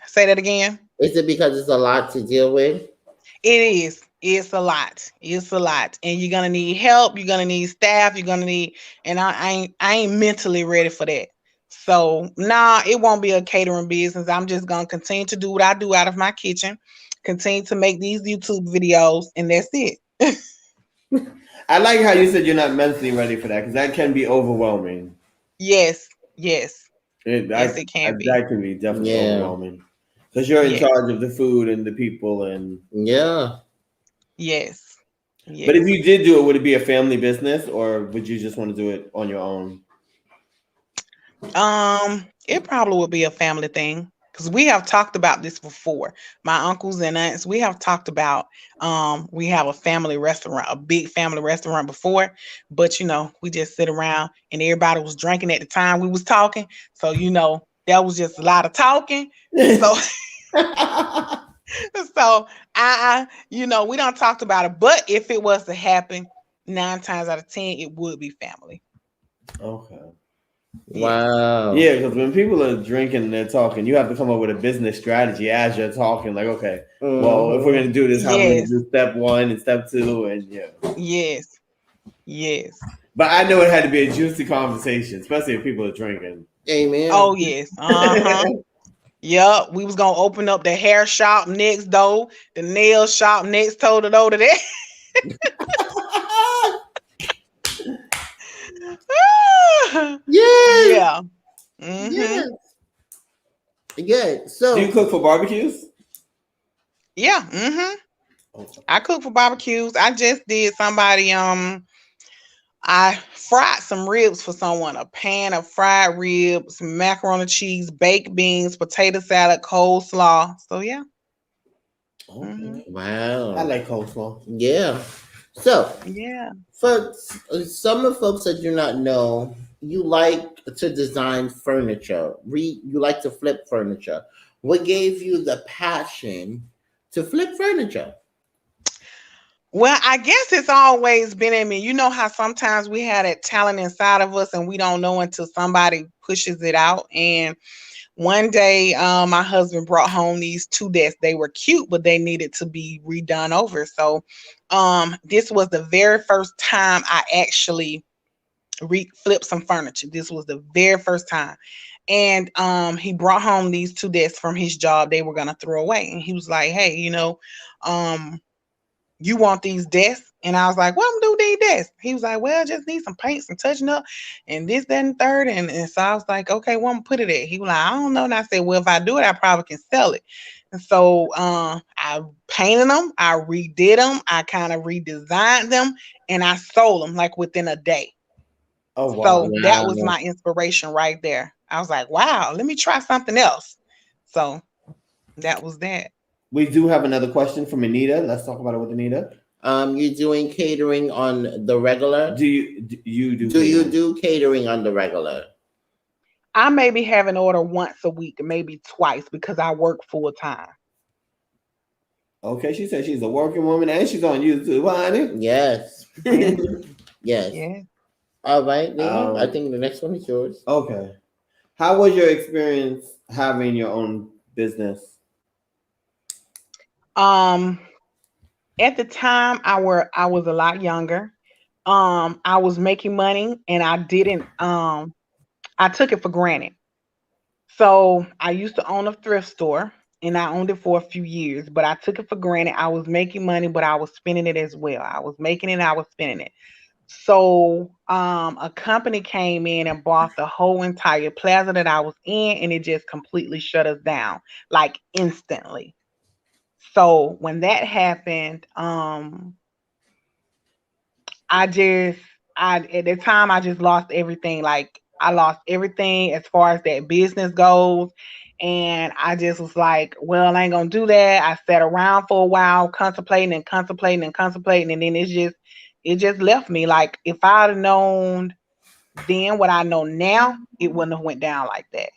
Say that again. Is it because it's a lot to deal with? It is. It's a lot. It's a lot. And you're gonna need help. You're gonna need staff. You're gonna need, and I ain't mentally ready for that. So nah, it won't be a catering business. I'm just gonna continue to do what I do out of my kitchen, continue to make these YouTube videos, and that's it. I like how you said you're not mentally ready for that because that can be overwhelming. Yes. It can be. That can be definitely overwhelming because you're in charge of the food and the people and Yes. But if you did do it, would it be a family business or would you just want to do it on your own? It probably would be a family thing because we have talked about this before. My uncles and aunts, we have talked about we have a family restaurant, a big family restaurant before, but we just sit around and everybody was drinking at the time we was talking. So that was just a lot of talking. So so we don't talk about it. But if it was to happen, 9 times out of 10, it would be family. Okay. Wow. Yeah, because when people are drinking and they're talking, you have to come up with a business strategy as you're talking. Like, okay, well, if we're going to do this, how are we going to do step 1 and step 2? And Yes. But I know it had to be a juicy conversation, especially if people are drinking. Amen. Oh yes. Yep. We was gonna open up the hair shop next door, the nail shop next door to that. Yes. Yeah. Yes. Mm-hmm. Yeah. Do you So cook for barbecues? Yeah. Mm-hmm. Okay. I cook for barbecues. I just did somebody I fried some ribs for someone, a pan of fried ribs, macaroni and cheese, baked beans, potato salad, coleslaw. So yeah. Mm-hmm. Okay. I wow. like coleslaw. Yeah. So Yeah. for some of the folks that do not know, you like to design furniture. You like to flip furniture. What gave you the passion to flip furniture? Well, I guess it's always been in me. You know how sometimes we have that talent inside of us and we don't know until somebody pushes it out. And one day, my husband brought home these two desks. They were cute, but they needed to be redone over. So, this was the very first time I actually flipped some furniture. This was the very first time. And he brought home these two desks from his job they were gonna throw away. And he was like, hey, um, you want these desks? And I was like, what I'm do these desks? He was like, well, I just need some paint, some touching up, and this, that, and third. And so I was like, okay, well, I'm put it at. He was like, I don't know. And I said, well, if I do it, I probably can sell it. And so I painted them, I redid them, I kind of redesigned them, and I sold them like within a day. Oh wow. So that was Wow. my inspiration right there. I was like, wow, let me try something else. So that was that. We do have another question from Anita. Let's talk about it with Anita. You're doing catering on the regular. Do You catering? do catering on the regular? I maybe have an order once a week, maybe twice because I work full time. Okay, she said she's a working woman and she's on YouTube, honey. Yes. Yeah, Yes. yeah. All right, Nina. I um, think the next one is yours. okay. How was your experience having your own business? Um, at the time I was a lot younger. I was making money and I didn't I took it for granted. So I used to own a thrift store and I owned it for a few years, but I took it for granted. I was making money, but I was spending it as well. I was making it, I was spending it. So a company came in and bought the whole entire plaza that I was in, and it just completely shut us down like instantly. So when that happened, I just I at the time I just lost everything. Like I lost everything as far as that business goes. And I just was like, well, I ain't gonna do that. I sat around for a while, contemplating and contemplating and contemplating, and then it just left me. Like if I'd have known then what I know now, it wouldn't have went down like that.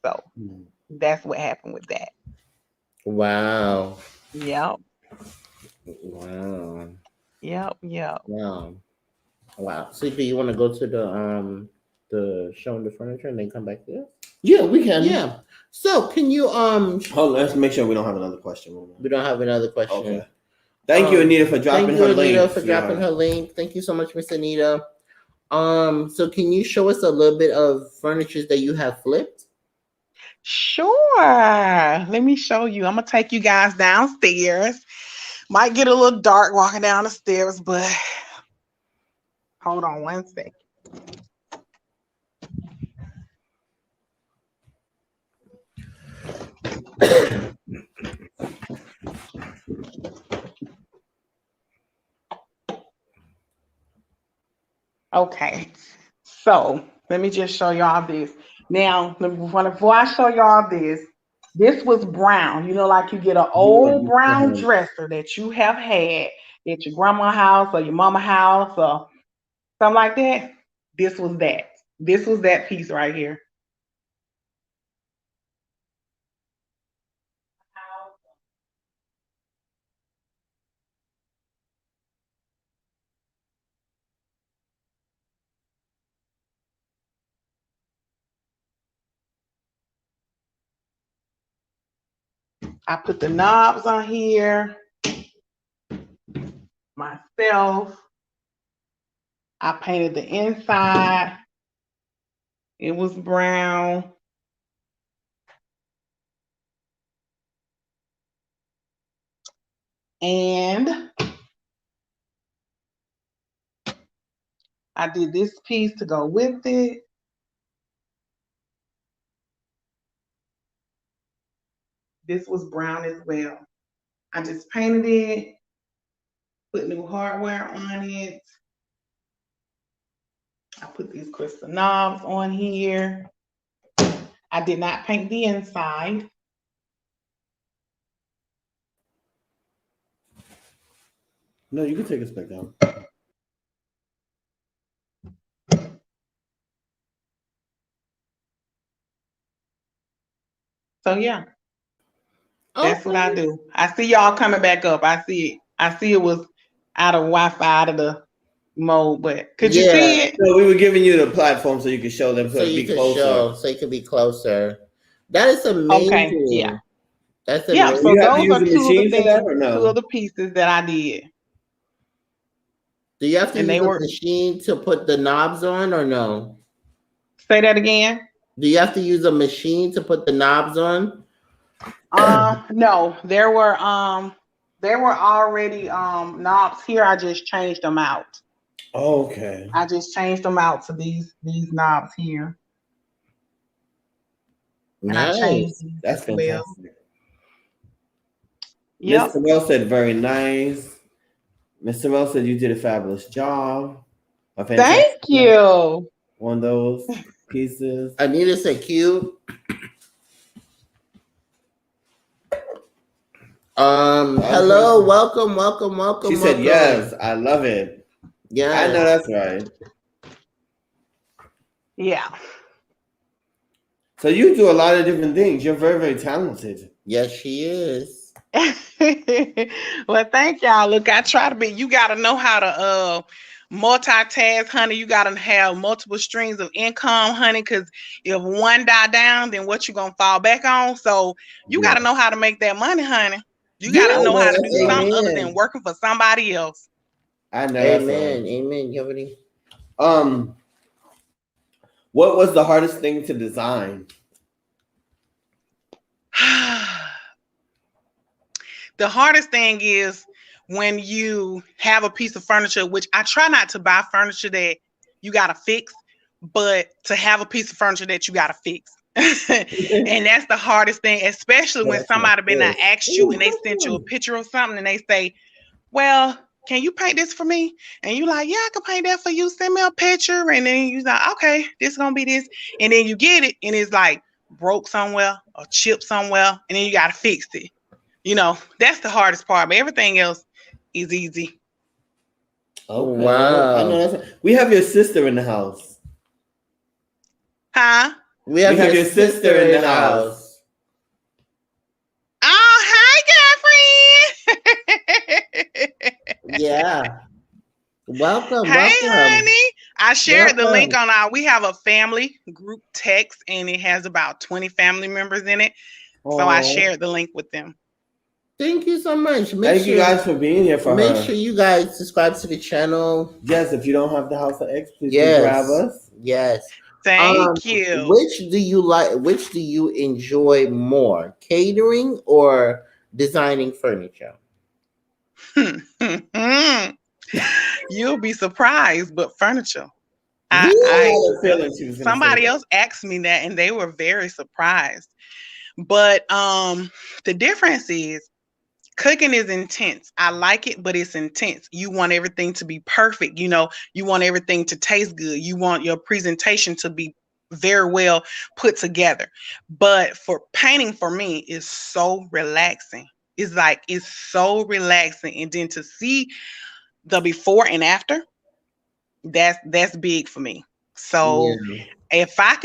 So Hmm. that's what happened with that. Wow. Yep, Wow. yep, yep. Wow. Wow. So do you want to go to the showing the furniture and then come back to this? Yeah, we can. Yeah. So can you Hold on, let's make sure we don't have another question. we don't have another question. Okay. Thank you, Anita, for dropping Thank you, her Anita, link. for dropping her link. Thank you so much, Miss Anita. So can you show us a little bit of furnitures that you have flipped? Sure. Let me show you. I'm gonna take you guys downstairs. Might get a little dark walking down the stairs, but hold on one second. Okay. So let me just show y'all this. Now, before I show y'all this was brown. You know, like you get an old brown dresser that you have had at your grandma's house or your mama house or something like that. This was that. This was that piece right here. I put the knobs on here myself. I painted the inside. It was brown. And I did this piece to go with it. This was brown as well. I just painted it, put new hardware on it. I put these crystal knobs on here. I did not paint the inside. No, you can take us back down. So yeah, that's what I do. I see y'all coming back up. I see it. I see it was out of Wi-Fi, out of the mode, but could you see it? No, we were giving you the platform so you could show them, so you could closer. So you could be closer. That is amazing. Okay, yeah. That's amazing. Yeah, so you have those to use are a machine for that, or no? two of the pieces that I did. Do you have to use a machine to put the knobs on, or no? Say that again. Do you have to use a machine to put the knobs on? No, there were already knobs here. I just changed them out. Oh, okay. I just changed them out to these knobs here. Nice. And I changed these. That's fantastic. Yep. Mr. Well said, very nice. Mr. Well said you did a fabulous job. Thank you. One of those pieces. Anita said cute. Hello, welcome. She said yes, I love it. Yeah, I know that's right. Yeah. So you do a lot of different things. You're very, very talented. Yes, she is. Well, thank y'all. Look, I try to be. You got to know how to multitask, honey. You got to have multiple streams of income, honey, because if one die down, then what you going to fall back on? So you got to know how to make that money, honey. You got to know how to do something other than working for somebody else. I know. Amen. Amen. You have any? What was the hardest thing to design? The hardest thing is when you have a piece of furniture, which I try not to buy furniture that you got to fix, but to have a piece of furniture that you got to fix. And that's the hardest thing, especially when somebody been to ask you and they sent you a picture of something and they say, well, can you paint this for me? And you like, yeah, I can paint that for you. Send me a picture. And then you like, okay, this is going to be this. And then you get it and it's like broke somewhere or chipped somewhere. And then you got to fix it. You know, that's the hardest part, but everything else is easy. Okay. Wow. I know we have your sister in the house. Huh? We have your sister in the house. Oh, hi, girlfriend. Yeah. Welcome. Hey, honey. I shared the link on we have a family group text and it has about 20 family members in it. So I shared the link with them. Thank you so much. Thank you guys for being here for her. Make sure you guys subscribe to the channel. Yes, if you don't have the House of X, please grab us. Yes. Thank you. Which do you like? Which do you enjoy more, catering or designing furniture? You'll be surprised, but furniture. Somebody else asked me that, and they were very surprised. But the difference is cooking is intense. I like it, but it's intense. You want everything to be perfect. You know, you want everything to taste good. You want your presentation to be very well put together. But for painting, for me, is so relaxing. It's so relaxing. And then to see the before and after, that's big for me. So if I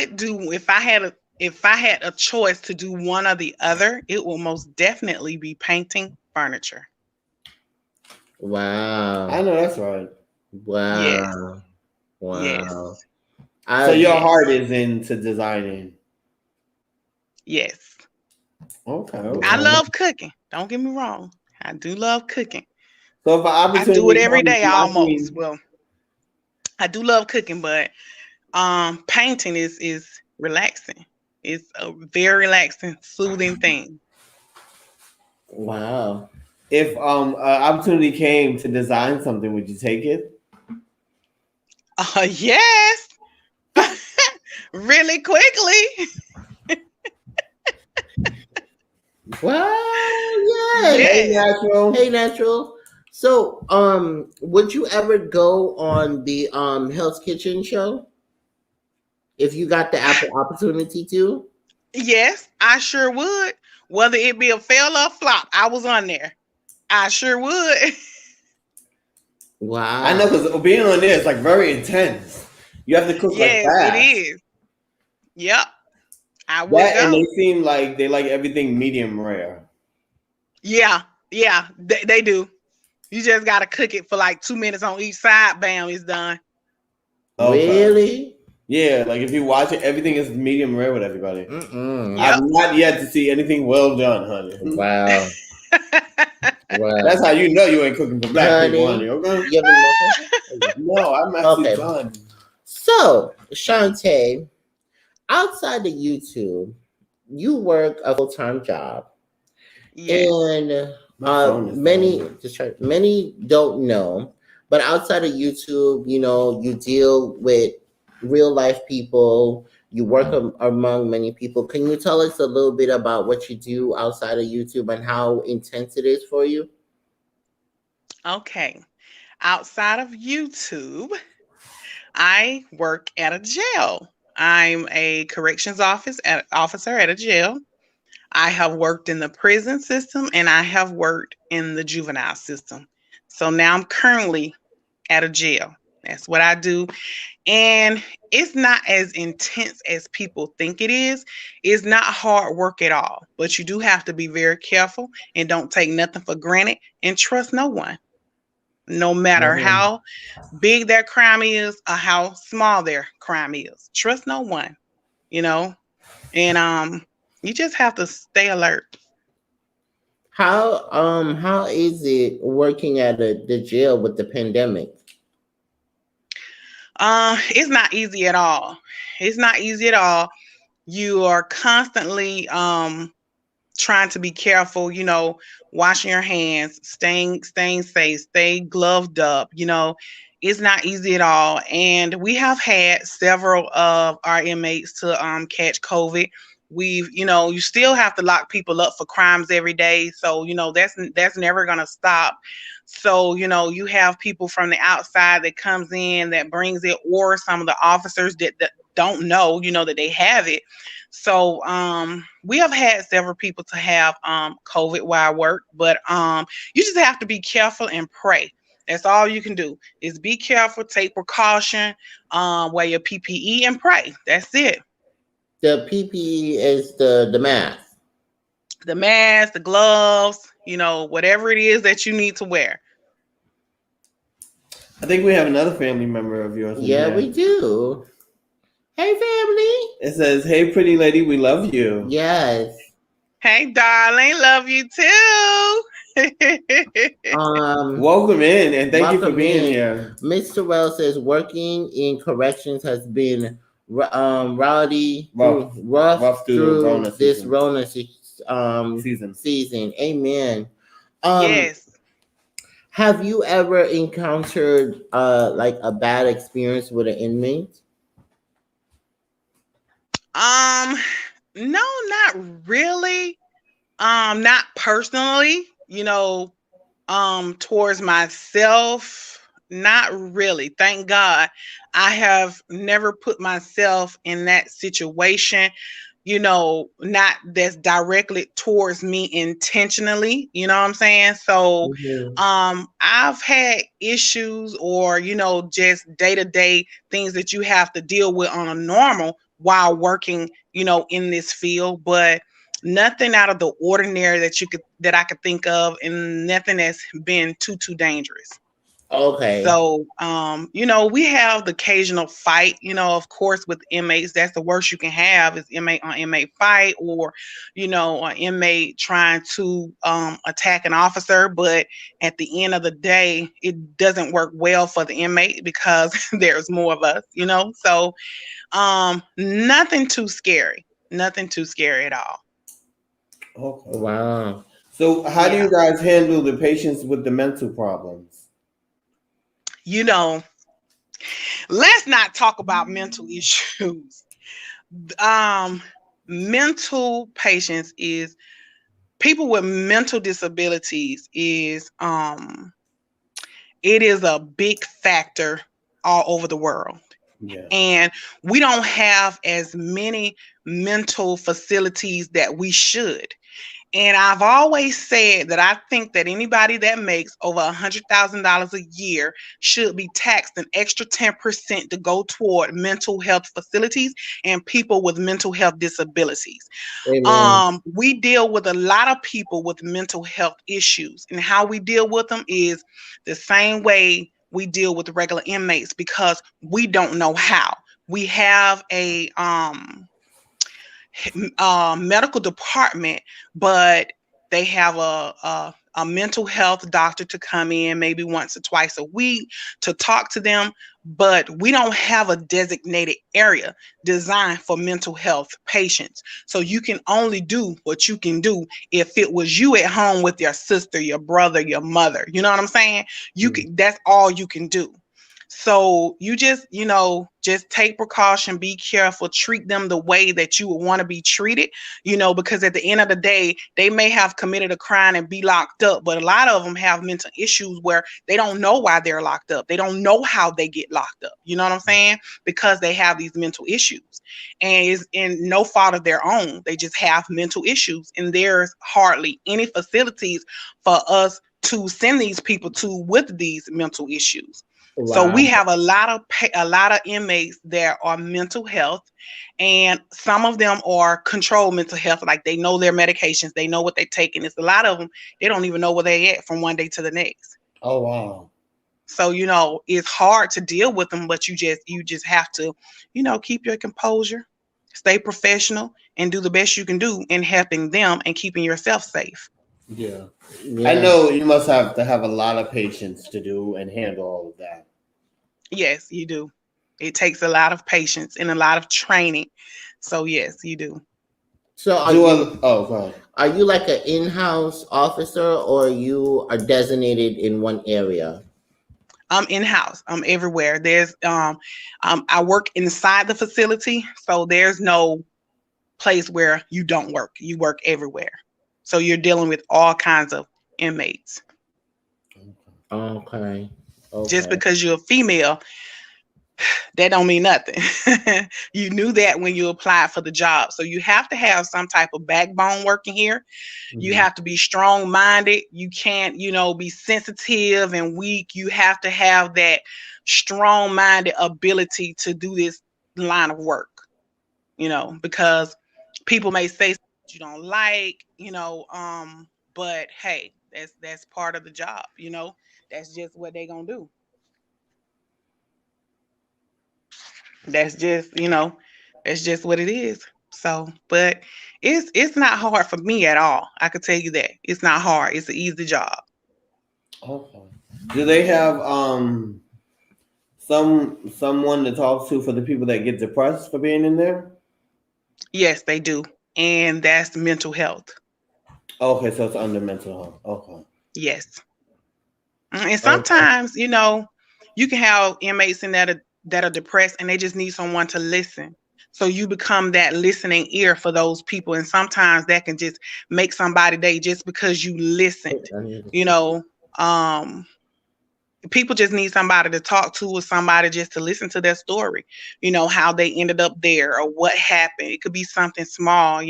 had a choice to do one or the other, it will most definitely be painting furniture. Wow. I know that's right. Wow. Yes. Wow. Yes. So your heart is into designing. Yes. Okay. I love cooking. Don't get me wrong. I do love cooking. So if I do it every day almost. Well, I do love cooking, but painting is relaxing. It's a very relaxing, soothing thing. Wow. If opportunity came to design something, would you take it? Yes, really quickly. Well, yes. Hey, Yes. natural. Hey, natural. So, would you ever go on the Hell's Kitchen show if you got the opportunity to? Yes, I sure would. Whether it be a fail or a flop, I was on there. I sure would. I know, Wow. because being on there is like very intense. You have to cook like Yes, it fast. is. Yep, I would That, and they go. seem like they like everything medium rare. Yeah, yeah, they do. You just gotta cook it for like 2 minutes on each side. Bam, it's done. Okay. Really? Yeah, like if you watch it, everything is medium rare with everybody. Mm-mm. I've Yep. not yet to see anything well done, honey. Wow. That's Wow. how you know you ain't cooking for black people, honey. Honey, Okay? you have a message? No, I'm actually Okay. done. So, Shante, outside of YouTube, you work a full time job, Yes. and My phone is many don't know, but outside of YouTube, you deal with real life people. You work among many people. Can you tell us a little bit about what you do outside of YouTube and how intense it is for you? Okay. Outside of YouTube, I work at a jail. I'm a officer at a jail. I have worked in the prison system and I have worked in the juvenile system. So now I'm currently at a jail. That's what I do. And it's not as intense as people think it is. It's not hard work at all, but you do have to be very careful and don't take nothing for granted and trust no one, no matter Mhm. how big their crime is or how small their crime is. Trust no one, you know, and you just have to stay alert. How is it working at the jail with the pandemic? It's not easy at all. It's not easy at all. You are constantly trying to be careful, washing your hands, staying safe, stay gloved up, it's not easy at all. And we have had several of our inmates to catch COVID. You still have to lock people up for crimes every day. So, that's never gonna stop. So, you have people from the outside that comes in that brings it, or some of the officers that don't know, that they have it. So we have had several people to have COVID while I work, but you just have to be careful and pray. That's all you can do is be careful, take precaution, wear your PPE and pray. That's it. The PPE is the mask. The mask, the gloves, whatever it is that you need to wear. I think we have another family member of yours in Yeah, here. we do. Hey, family. It says, "Hey, pretty lady, we love you." Yes. Hey, darling, love you too. Welcome in, and thank you for Welcome being in. here. Mr. Wells says working in corrections has been rowdy Rough, rough through the through Rona this season. Rona Season. season. Amen. Um, Yes. have you ever encountered like a bad experience with an inmate? No, not really. Not personally, towards myself, not really. Thank God. I have never put myself in that situation, not that's directly towards me intentionally, you know what I'm saying? So Mhm. I've had issues or, just day-to-day things that you have to deal with on a normal while working, in this field, but nothing out of the ordinary that I could think of, and nothing that's been too dangerous. Okay. So, we have the occasional fight, of course, with inmates. That's the worst you can have is inmate on inmate fight, or, an inmate trying to attack an officer. But at the end of the day, it doesn't work well for the inmate because there's more of us, So, nothing too scary. Nothing too scary at all. Okay. Wow. So, how do Yeah. you guys handle the patients with the mental problems? You know, let's not talk about mental issues. Um, Mental patients is people with mental disabilities is it is a big factor all over the world. Yeah. And we don't have as many mental facilities that we should. And I've always said that I think that anybody that makes over $100,000 a year should be taxed an extra 10% to go toward mental health facilities and people with mental health disabilities. Amen. We deal with a lot of people with mental health issues, and how we deal with them is the same way we deal with regular inmates because we don't know how. We have a medical department, but they have a mental health doctor to come in maybe once or twice a week to talk to them. But we don't have a designated area designed for mental health patients. So you can only do what you can do if it was you at home with your sister, your brother, your mother. You know what I'm saying? That's all you can do. So you just take precaution, be careful, treat them the way that you would want to be treated, because at the end of the day, they may have committed a crime and be locked up, but a lot of them have mental issues where they don't know why they're locked up. They don't know how they get locked up. You know what I'm saying? Because they have these mental issues. And it's in no fault of their own. They just have mental issues. And there's hardly any facilities for us to send these people to with these mental issues. So Wow. we have a lot of inmates that are mental health, and some of them are controlled mental health. Like they know their medications, they know what they're taking. It's a lot of them they don't even know where they at from one day to the next. Oh wow. So it's hard to deal with them, but you just have to, keep your composure, stay professional, and do the best you can do in helping them and keeping yourself safe. Yeah. I Yeah. know you must have to have a lot of patience to do and handle all of that. Yes, you do. It takes a lot of patience and a lot of training. So yes, you do. So Go ahead. are you like an in-house officer, or you are designated in one area? I'm in-house. I'm everywhere. There's I work inside the facility, so there's no place where you don't work. You work everywhere. So you're dealing with all kinds of inmates. Okay. Just Okay. because you're a female, that don't mean nothing. You knew that when you applied for the job. So you have to have some type of backbone working here. You have to be strong minded. You can't, be sensitive and weak. You have to have that strong minded ability to do this line of work, because people may say you don't like, but hey, that's part of the job, That's just what they gonna do. That's just, that's just what it is. So, but it's not hard for me at all. I could tell you that. It's not hard. It's an easy job. Okay. Do they have someone to talk to for the people that get depressed for being in there? Yes, they do. And that's mental health. Okay, so it's under mental health. Okay. Yes. And Okay. sometimes, you can have inmates in that are depressed and they just need someone to listen. So you become that listening ear for those people. And sometimes that can just make somebody day just because you listened. You know, um, People just need somebody to talk to or somebody just to listen to their story, how they ended up there or what happened. It could be something small,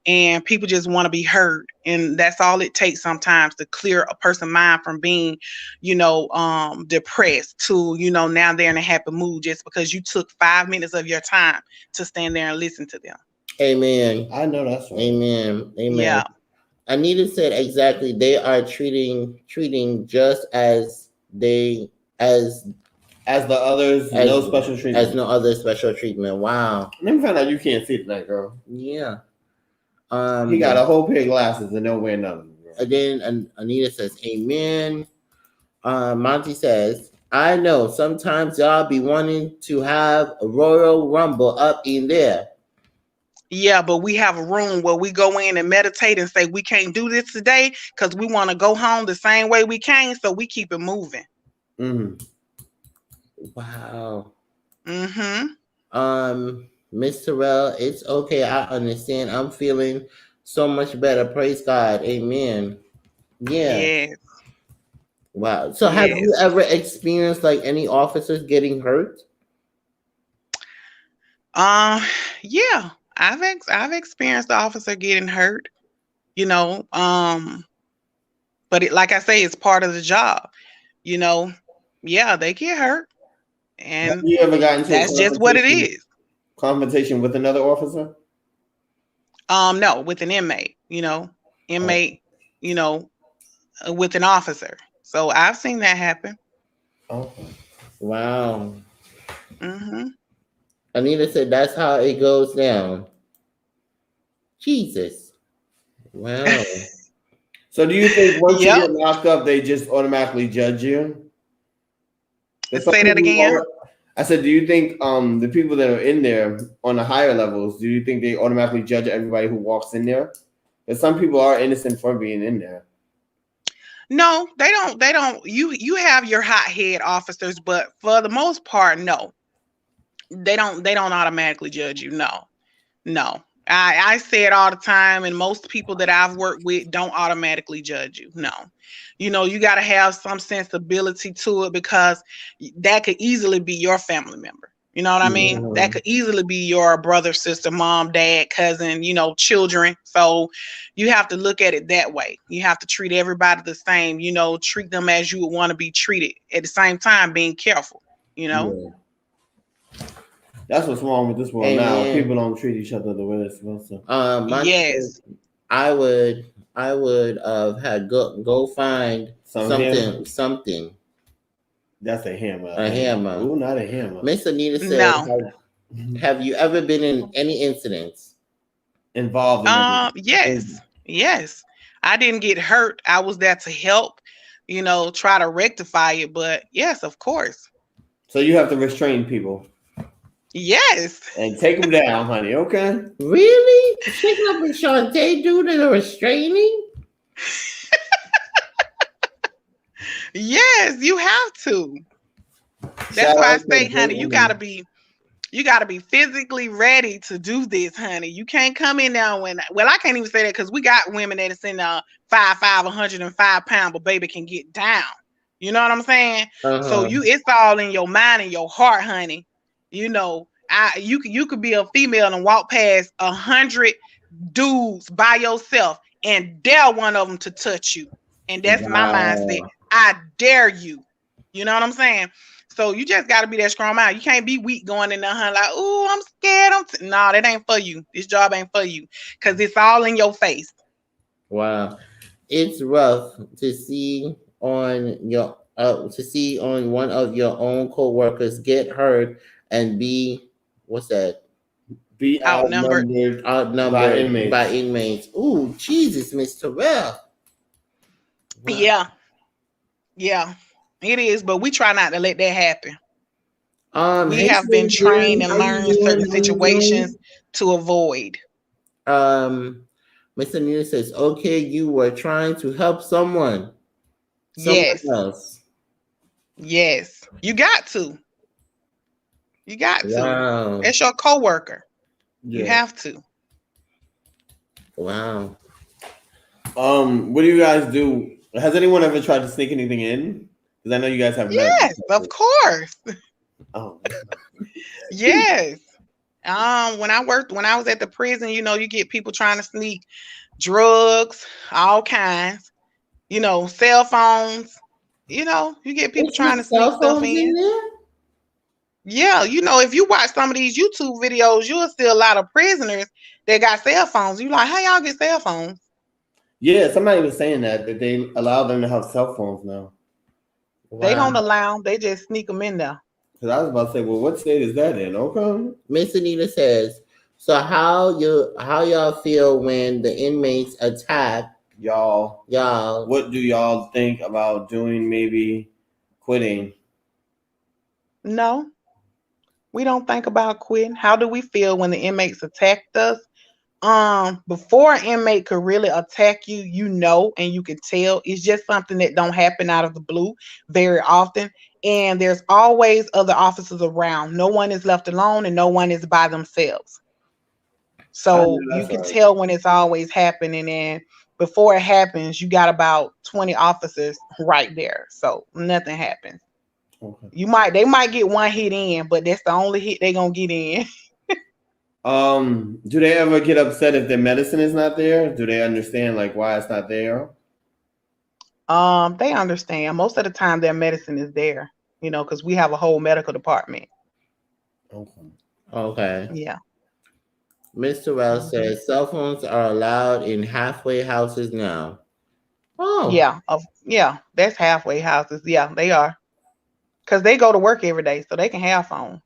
and people just want to be heard. And that's all it takes sometimes to clear a person's mind from being, depressed to, now they're in a happy mood just because you took 5 minutes of your time to stand there and listen to them. Amen. I know that's right. Amen. Amen. Yeah. Anita said exactly. They are treating just as they as the others, no special treatment. As no other special treatment. Wow. Let me find out you can't see tonight, girl. Yeah. He got a whole pair of glasses and don't wear none. And then Anita says, "Amen." Monty says, "I know sometimes y'all be wanting to have a Royal Rumble up in there." Yeah, but we have a room where we go in and meditate and say we can't do this today because we want to go home the same way we came, so we keep it moving. Wow. Mm-hmm. Terrell, it's okay. I understand. I'm feeling so much better. Praise God. Amen. Yeah. Yes. Wow. So have you ever experienced like any officers getting hurt? Yeah. I've experienced the officer getting hurt, you know. But like I say, it's part of the job, you know. Yeah, they get hurt, and have you ever gotten that's just what it is. Confrontation with another officer? No, with an inmate, you know, you know, with an officer. So I've seen that happen. Oh, wow. Anita said that's how it goes down. Jesus. Wow. So do you think once you get locked up, they just automatically judge you? Say that again. I said, do you think the people that are in there on the higher levels, do you think they automatically judge everybody who walks in there? Because some people are innocent for being in there. No, they don't. You have your hothead officers, but for the most part, no. They don't automatically judge you. No. I say it all the time, and most people that I've worked with don't automatically judge you. No. You know, you got to have some sensibility to it because that could easily be your family member. You know what I mean? Yeah. That could easily be your brother, sister, mom, dad, cousin, you know, children. So you have to look at it that way. You have to treat everybody the same, you know, treat them as you would want to be treated. At the same time, being careful, you know? Yeah. That's what's wrong with this world now. People don't treat each other the way they're supposed to. Yes. I would have had go find something. That's a hammer. A hammer. Ooh, not a hammer. Miss Anita said, have you ever been in any incidents involved in Yes. I didn't get hurt. I was there to help, you know, try to rectify it. But yes, of course. So you have to restrain people. Yes. And take them down, honey. Okay. Really? Shake up and Shante do the restraining? Yes, you have to. That's why I say, honey, you gotta be physically ready to do this, honey. You can't come in there I can't even say that because we got women that is in 5'5", 105 pounds, but baby can get down. You know what I'm saying? So it's all in your mind and your heart, honey. You know, you could be a female and walk past 100 dudes by yourself and dare one of them to touch you. And that's my mindset. I dare you. You know what I'm saying? So you just got to be that strong mind. You can't be weak going in there like, oh, I'm scared. No, that ain't for you. This job ain't for you because it's all in your face. Wow. It's rough to see on one of your own co-workers get hurt and be outnumbered by inmates. Ooh, Jesus, Mr. Terrell. Wow. Yeah, it is, but we try not to let that happen. We have been trained and learned certain situations to avoid. Mr. Neal says, okay, you were trying to help someone else. Yes, you got to. You got to. Wow. It's your coworker. Yeah. You have to. Wow. What do you guys do? Has anyone ever tried to sneak anything in? Because I know you guys have. Yes, of course. Oh. Yes. When I was at the prison, you know, you get people trying to sneak drugs, all kinds, you know, cell phones, you know, you get people trying to sneak stuff in there. Yeah, you know, if you watch some of these YouTube videos, you'll see a lot of prisoners that got cell phones. You like, how y'all get cell phones? Yeah, somebody was saying that they allow them to have cell phones now. They don't Wow. allow. They just sneak them in there. Because I was about to say, well, what state is that in? Okay. Miss Anita says, so how y'all feel when the inmates attack y'all? What do y'all think about doing? Maybe quitting? No, we don't think about quitting. How do we feel when the inmates attacked us? Before an inmate could really attack you, and you can tell it's just something that don't happen out of the blue very often. And there's always other officers around. No one is left alone and no one is by themselves. I So know you that's can right. tell when it's always happening. And before it happens, you got about 20 officers right there. So nothing happens. Okay. They might get one hit in, but that's the only hit they gonna get in. Do they ever get upset if their medicine is not there? Do they understand like why it's not there? They understand. Most of the time their medicine is there, because we have a whole medical department. Okay. Okay. Yeah. Mr. Wells Mhm. says cell phones are allowed in halfway houses now. Oh. Yeah, that's halfway houses. Yeah, they are. Because they go to work every day, so they can have phones.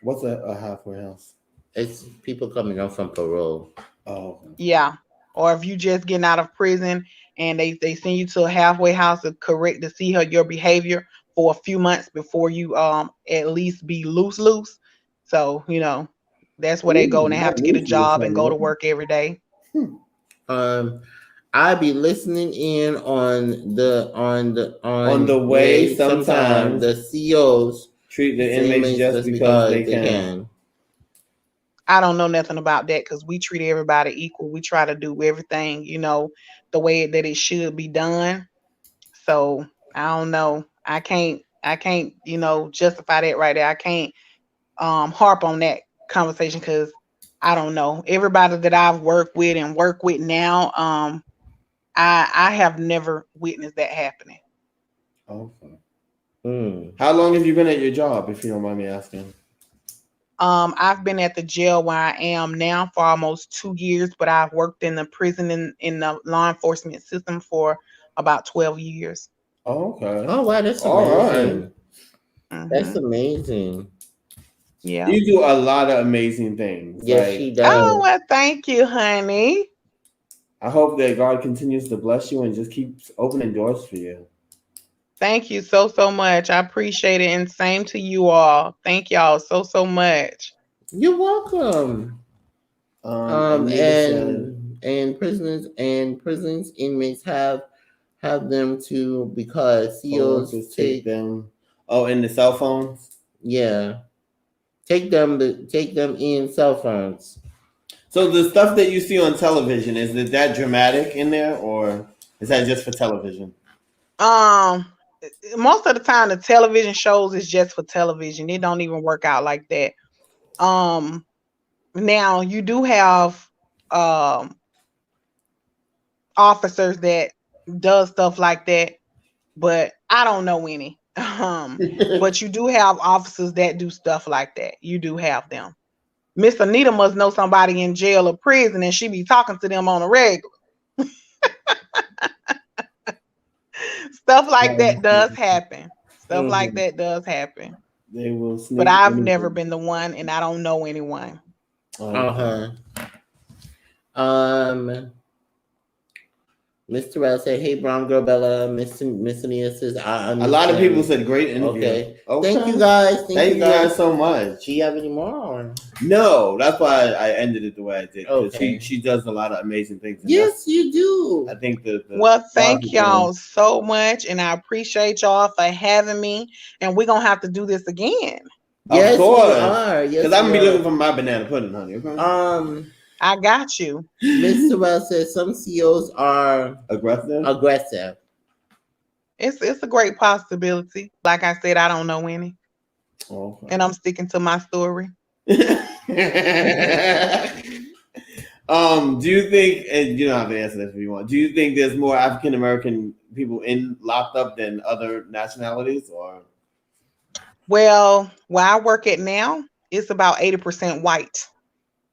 What's a halfway house? It's people coming up from parole. Oh, okay. Yeah. Or if you just getting out of prison and they send you to a halfway house to see your behavior for a few months before you at least be loose. So, that's where they go and Ooh, they have not to get a loose, job and honey. go to work every day. Um, I be listening in on On the way, sometimes sometimes the CEOs treat the say inmates just because they can. I don't know nothing about that because we treat everybody equal. We try to do everything, the way that it should be done. So I don't know. I can't, justify that right there. I can't harp on that conversation because I don't know. Everybody that I've worked with and work with now, I have never witnessed that happening. Okay. Mm. How long have you been at your job, if you don't mind me asking? I've been at the jail where I am now for almost 2 years, but I've worked in the prison in the law enforcement system for about 12 years. Oh, okay. Oh wow, that's All right. amazing. That's Hmm. amazing. Yeah. You do a lot of amazing things. Yes, she Like, Oh, does. well, thank you, honey. I hope that God continues to bless you and just keeps opening doors for you. Thank you so, so much. I appreciate it. And same to you all. Thank y'all so, so much. You're welcome. Anita said, And prisons inmates have them too because CEOs co-workers take them. Oh, in the cell phones? yeah take them in cell phones. So the stuff that you see on television, is it that dramatic in there, or is that just for television? Um, Most of the time the television shows is just for television. It don't even work out like that. Um, Now you do have um officers that does stuff like that, but I don't know any. But you do have officers that do stuff like that. You do have them. Miss Anita must know somebody in jail or prison, and she be talking to them on a regular. Stuff like that does happen. Stuff like Mhm. that does happen. They will But sneak I've never anything. been the one, and I don't know anyone. Okay. Uh-huh. Um, Mr. Terrell said, "Hey, brown girl Bella." Miss Anita says, "I A lot of people understand." said great interview. Okay. Okay. Thank you guys. Thank you guys so much. Do you have any more? No, that's why I ended it the way I did. Because Okay. she does a lot of amazing things. And Yes, you do. I think the Well, job thank you're doing. y'all so much, and I appreciate y'all for having me. And we're gonna have to do this again. Of Yes, we course. are. Yes, Because I'm we gonna be looking are. for my banana pudding, honey. Okay. I got you. Mr. Terrell says some CEOs are Aggressive. aggressive. It's a great possibility. Like I said, I don't know any, Okay. and I'm sticking to my story. Do you think, and you don't have to answer this if you want, do you think there's more African American people locked up than other nationalities, or? Well, where I work at now, it's about 80% white.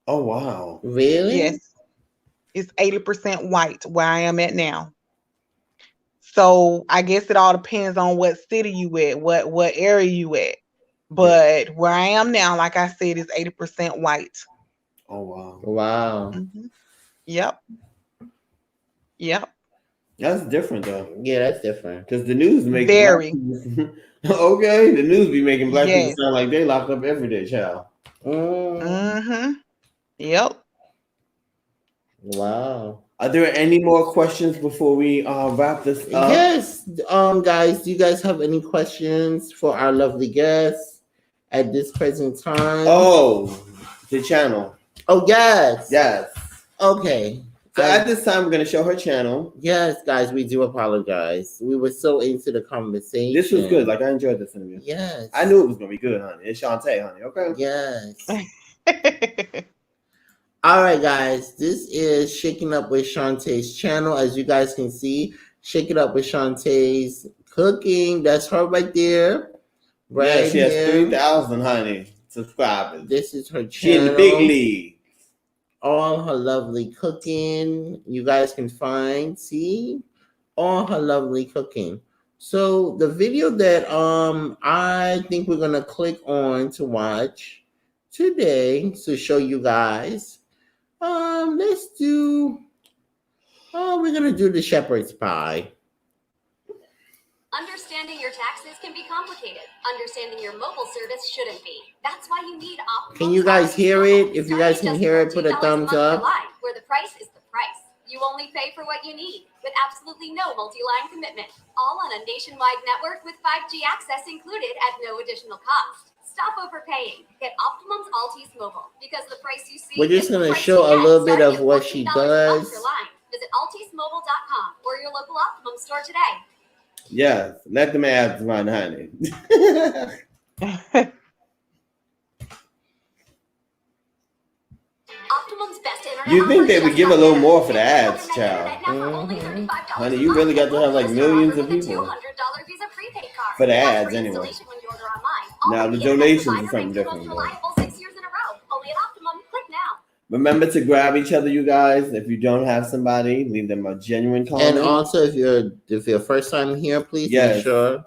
Oh wow. Really? Yes, it's 80% white where I am at now. So I guess it all depends on what city you at, what area you at. Yeah. But where I am now, like I said, is 80% white. Oh wow. Wow. Hmm. Yep. Yep. That's different though. Yeah, that's different. Because the news make black Very. people okay. The news be making black people Yes. sound like they locked up every day, child. Mm, Mm-hmm. Yep. wow. Are there any more questions before we wrap this up? Yes, guys, do you guys have any questions for our lovely guests at this present time? Oh, the channel. Oh, yes. Yes. Okay. So at this time, we're going to show her channel. Yes, guys, we do apologize. We were so into the conversation. This was good. Like, I enjoyed this interview. Yes. I knew it was going to be good, honey. It's Shante, honey. Okay? Yes. All right, guys. This is Shaking Up with Shantae's channel. As you guys can see, Shaking Up with Shantae's Cooking. That's her right there. Right yeah, she has here. 3,000, honey, subscribers. This is her channel. She in the big league. All her lovely cooking. You guys can find, see, all her lovely cooking. So the video that I think we're gonna click on to watch today to show you guys. Let's do. Oh, we're gonna do the shepherd's pie. Understanding your taxes can be complicated. Understanding your mobile service shouldn't be. That's why you need Optimum. Can you guys hear it? If you guys can hear it, put a thumbs up. Where the price is the price. You only pay for what you need, with absolutely no multi-line commitment. All on a nationwide network with 5G access included at no additional cost. Stop overpaying. Get Optimum's Altice Mobile, because the price you see. We're just gonna show a little bit of what she does. Visit alticemobile.com or your local Optimum store today. Yes, let them ads run, honey. Optimum's best internet. You think they would give a little more for the ads, child? Mm-hmm. Honey, you really got to have like millions of people for the ads anyway. Now the donations is something different. Remember to grab each other, you guys. If you don't have somebody, leave them a genuine comment. And also, if you're first time here, please make sure.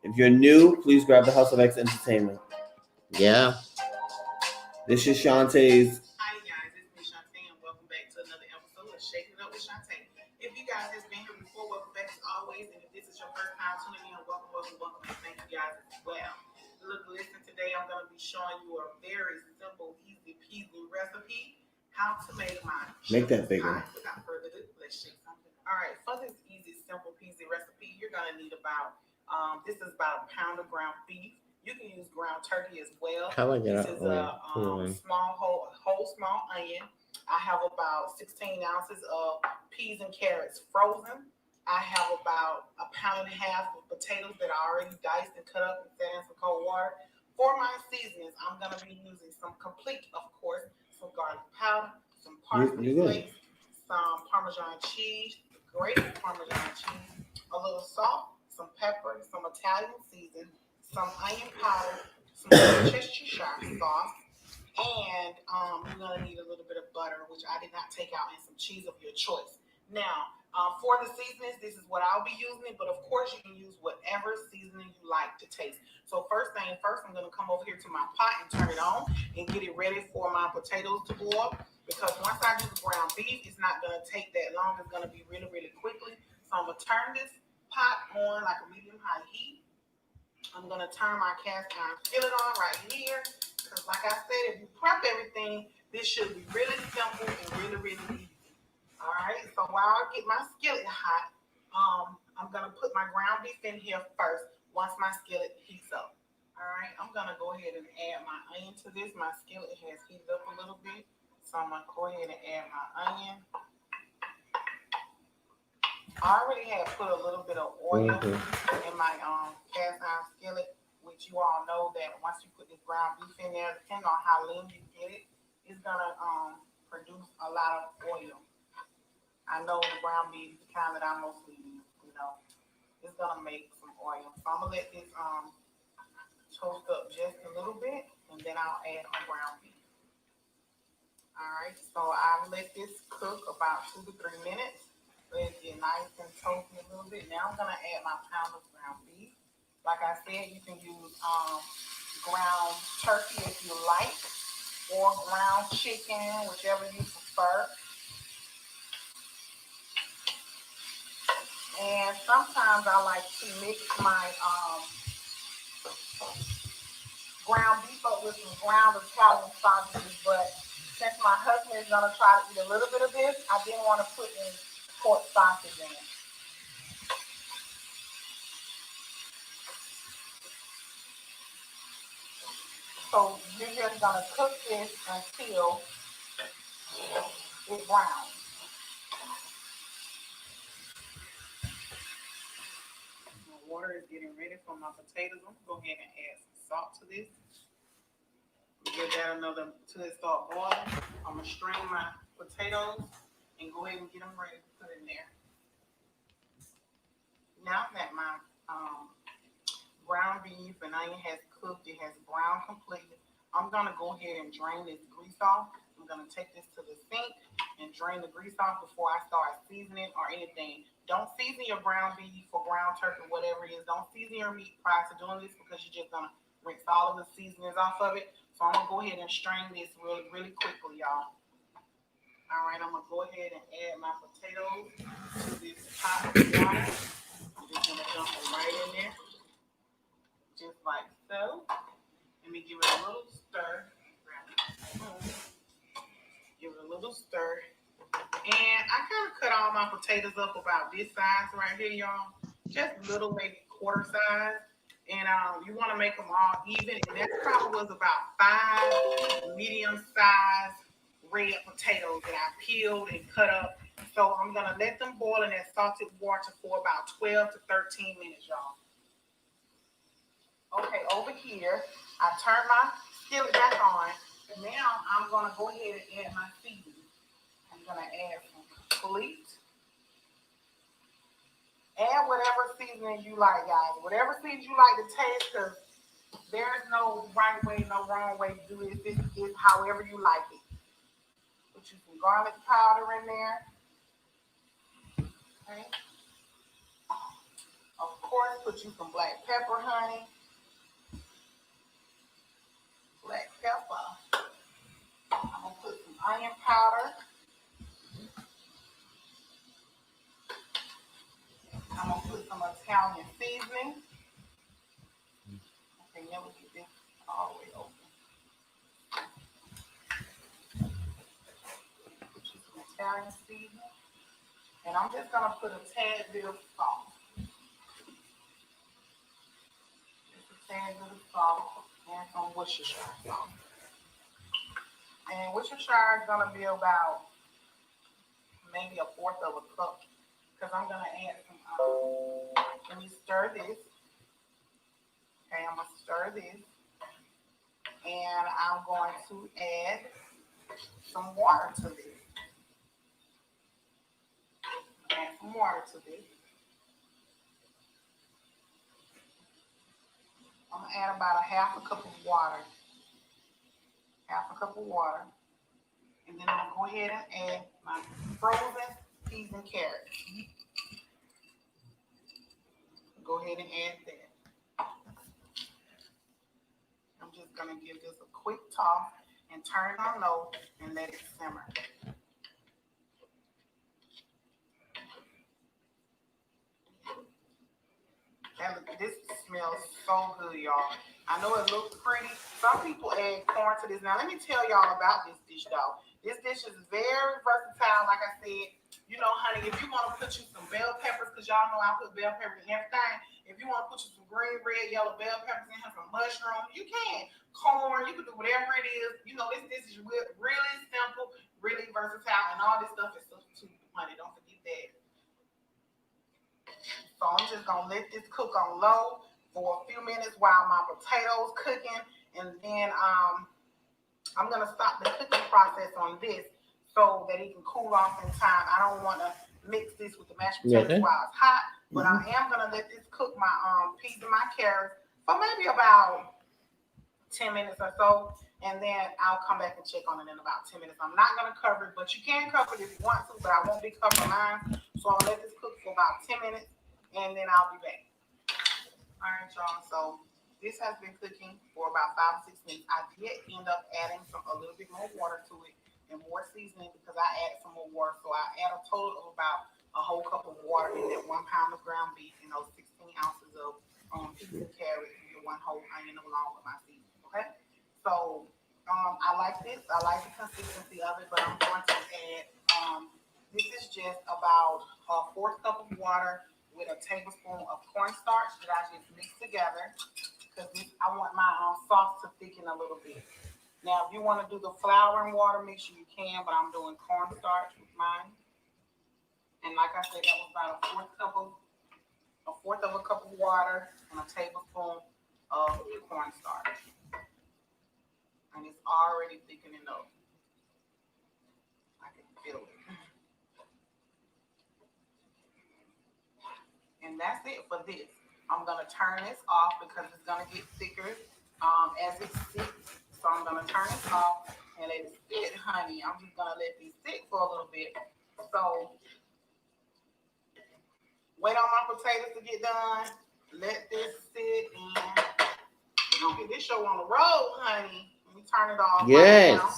If you're new, please grab the House of X Entertainment. Yeah. This is Shantae's. Hi guys, it's me Shante, and welcome back to another episode of Shaking It Up with Shante. If you guys have been here before, welcome back as always. And if this is your first time tuning in, welcome, and thank you guys as well. Look, listen, today I'm going to be showing you a very simple, easy peasy recipe, how to make my Make that bigger. Without further ado, let's shake something. All right, for this easy, simple, peasy recipe, you're going to need about, this is about a pound of ground beef. You can use ground turkey as well. This is a small whole small onion. I have about 16 ounces of peas and carrots frozen. I have about a pound and a half of potatoes that are already diced and cut up and set in some cold water. For my seasonings, I'm going to be using some complete, of course, some garlic powder, some parsley flakes, some Parmesan cheese, grated Parmesan cheese, a little salt, some pepper, some Italian seasoning, some onion powder, some Worcestershire sauce, and you're going to need a little bit of butter, which I did not take out, and some cheese of your choice. Now, for the seasonings, this is what I'll be using, but of course you can use whatever seasoning you like to taste. So first thing first, I'm going to come over here to my pot and turn it on and get it ready for my potatoes to boil, because once I do the ground beef, it's not going to take that long. It's going to be really, really quickly. So I'm going to turn this pot on like a medium-high heat. I'm going to turn my cast iron skillet on right here, because like I said, if you prep everything, this should be really simple and really, really easy. All right, so while I get my skillet hot, I'm going to put my ground beef in here first once my skillet heats up. All right, I'm going to go ahead and add my onion to this. My skillet has heated up a little bit, so I'm going to go ahead and add my onion. I already had put a little bit of oil in my cast iron skillet, which you all know that once you put this ground beef in there, depending on how lean you get it, it's going to produce a lot of oil. I know the ground beef is the kind that I mostly use, it's going to make some oil. So I'm going to let this toast up just a little bit, and then I'll add my ground beef. All right, so I'll let this cook about 2 to 3 minutes. Let it get nice and toasty a little bit. Now I'm gonna add my pound of ground beef. Like I said, you can use ground turkey if you like, or ground chicken, whichever you prefer. And sometimes I like to mix my ground beef up with some ground Italian sausages, but since my husband is gonna try to eat a little bit of this, I didn't want to put any pork sausage in it. So you're just gonna cook this until it browns. My water is getting ready for my potatoes. I'm gonna go ahead and add some salt to this. Give that another till it start boiling. I'm gonna strain my potatoes and go ahead and get them ready to put in there. Now that my ground beef and onion has cooked, it has browned completely, I'm gonna go ahead and drain this grease off. I'm gonna take this to the sink and drain the grease off before I start seasoning or anything. Don't season your ground beef or ground turkey, whatever it is. Don't season your meat prior to doing this because you're just gonna rinse all of the seasonings off of it. So I'm gonna go ahead and strain this really, really quickly, y'all. All right, I'm gonna go ahead and add my potatoes to this pot of water. I'm just gonna dump them right in there, just like so. Let me give it a little stir. Give it a little stir. And I kind of cut all my potatoes up about this size right here, y'all. Just little, maybe quarter size. And you want to make them all even. And that probably was about 5 medium-sized red potatoes that I peeled and cut up. So I'm going to let them boil in that salted water for about 12 to 13 minutes, y'all. Okay, over here, I turned my skillet back on. Now I'm going to go ahead and add my seasoning. I'm going to add some complete. Add whatever seasoning you like, guys. Whatever seasoning you like to taste, because there's no right way, no wrong way to do it. This is however you like it. Put you some garlic powder in there. Okay. Of course, put you some black pepper, honey. Black pepper. I'm going to put some onion powder. I'm going to put some Italian seasoning. Okay, now we get this all the way open. Put you some Italian seasoning. And I'm just going to put a tad bit of salt. Just a tad bit of salt and some Worcestershire sauce. And Worcestershire is going to be about maybe 1/4 of a cup. Because I'm going to add some, let me stir this. Okay, I'm going to stir this. And I'm going to add some water to this. Add some water to this. I'm going to add about 1/2 cup of water. 1/2 cup of water. And then I'm going to go ahead and add my frozen peas and carrots. Go ahead and add that. I'm just going to give this a quick toss and turn it on low and let it simmer. This smells so good, y'all. I know it looks pretty. Some people add corn to this. Now, let me tell y'all about this dish, though. This dish is very versatile. Like I said, you know, honey, if you want to put you some bell peppers, because y'all know I put bell peppers in everything. If you want to put you some green, red, yellow bell peppers in here, some mushrooms, you can. Corn, you can do whatever it is. You know, this dish is really simple, really versatile, and all this stuff is substitute, honey. Don't forget that. So I'm just going to let this cook on low for a few minutes while my potatoes cooking. And then I'm going to stop the cooking process on this so that it can cool off in time. I don't want to mix this with the mashed potatoes while it's hot. But I am going to let this cook my peas and my carrots for maybe about 10 minutes or so. and then I'll come back and check on it in about 10 minutes. I'm not gonna cover it, but you can cover it if you want to, but I won't be covering mine. So I'll let this cook for about 10 minutes, and then I'll be back. All right, y'all. So this has been cooking for about 5 or 6 minutes. I did end up adding a little bit more water to it and more seasoning because I added some more water. So I add a total of about a whole cup of water in that 1 pound of ground beef and those 16 ounces of pieces of carrot and your 1 whole onion along with my seasoning. Okay. So I like this. I like the consistency of it, but I'm going to add. This is just about a 1/4 cup of water with a tablespoon of cornstarch that I just mixed together because I want my sauce to thicken a little bit. Now, if you want to do the flour and water mixture, you can, but I'm doing cornstarch with mine. And like I said, that was about a 1/4 of a cup of water and a tablespoon of cornstarch. And it's already thickening up. I can feel it. And that's it for this. I'm gonna turn this off because it's gonna get thicker as it sits. So I'm gonna turn this off and let it sit, honey. I'm just gonna let this sit for a little bit. So wait on my potatoes to get done. Let this sit and we're gonna get this show on the road, honey. Let me turn it off. Yes. Right now.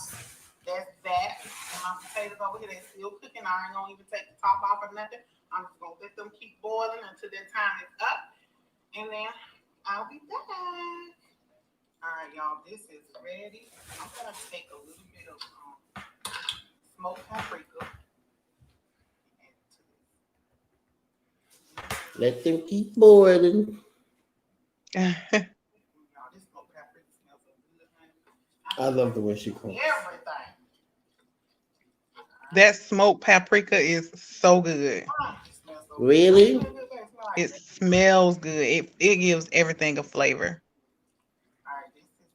That's that. And my potatoes over here, they're still cooking. I ain't gonna even take the top off or nothing. I'm just gonna let them keep boiling until their time is up. And then I'll be back. All right, y'all, this is ready. I'm gonna take a little bit of smoked paprika. Let them keep boiling. Y'all, this smoked paprika smells so good, honey. I love the way she cooks. Everything. That smoked paprika is so good. It smells so Really? good. It smells good. It gives everything a flavor. All right, this is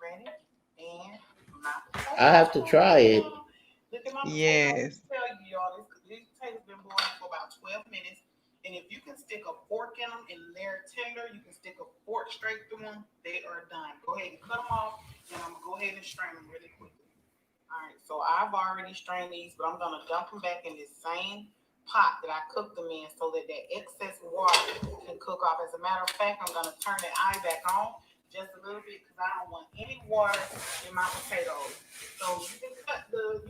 ready. And my I have to try it. Look at my Yes. potatoes. Tell you, y'all, these potatoes been boiling for about 12 minutes. And if you can stick a fork in them and they're tender, you can stick a fork straight through them, they are done. Go ahead and cut them off, and I'm going to go ahead and strain them really quickly. All right, so I've already strained these, but I'm going to dump them back in this same pot that I cooked them in so that that excess water can cook off. As a matter of fact, I'm going to turn the eye back on just a little bit because I don't want any water in my potatoes. So you can cut the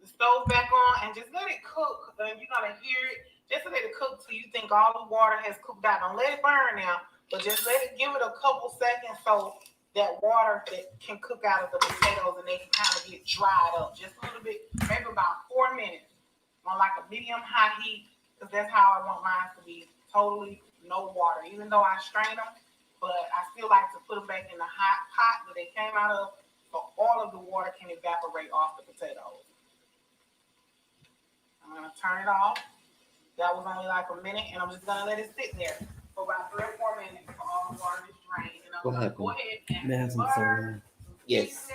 stove back on and just let it cook. And you're going to hear it. Just let it cook till you think all the water has cooked out. Don't let it burn now, but just let it give it a couple seconds so that water that can cook out of the potatoes and they can kind of get dried up just a little bit, maybe about 4 minutes on like a medium high heat, because that's how I want mine to be, totally no water. Even though I strain them, but I still like to put them back in the hot pot that they came out of so all of the water can evaporate off the potatoes. I'm going to turn it off. That was only like a minute, and I'm just gonna let it sit there for about 3 or 4 minutes for all the water is drained. And I'm gonna go ahead and add butter, Yes.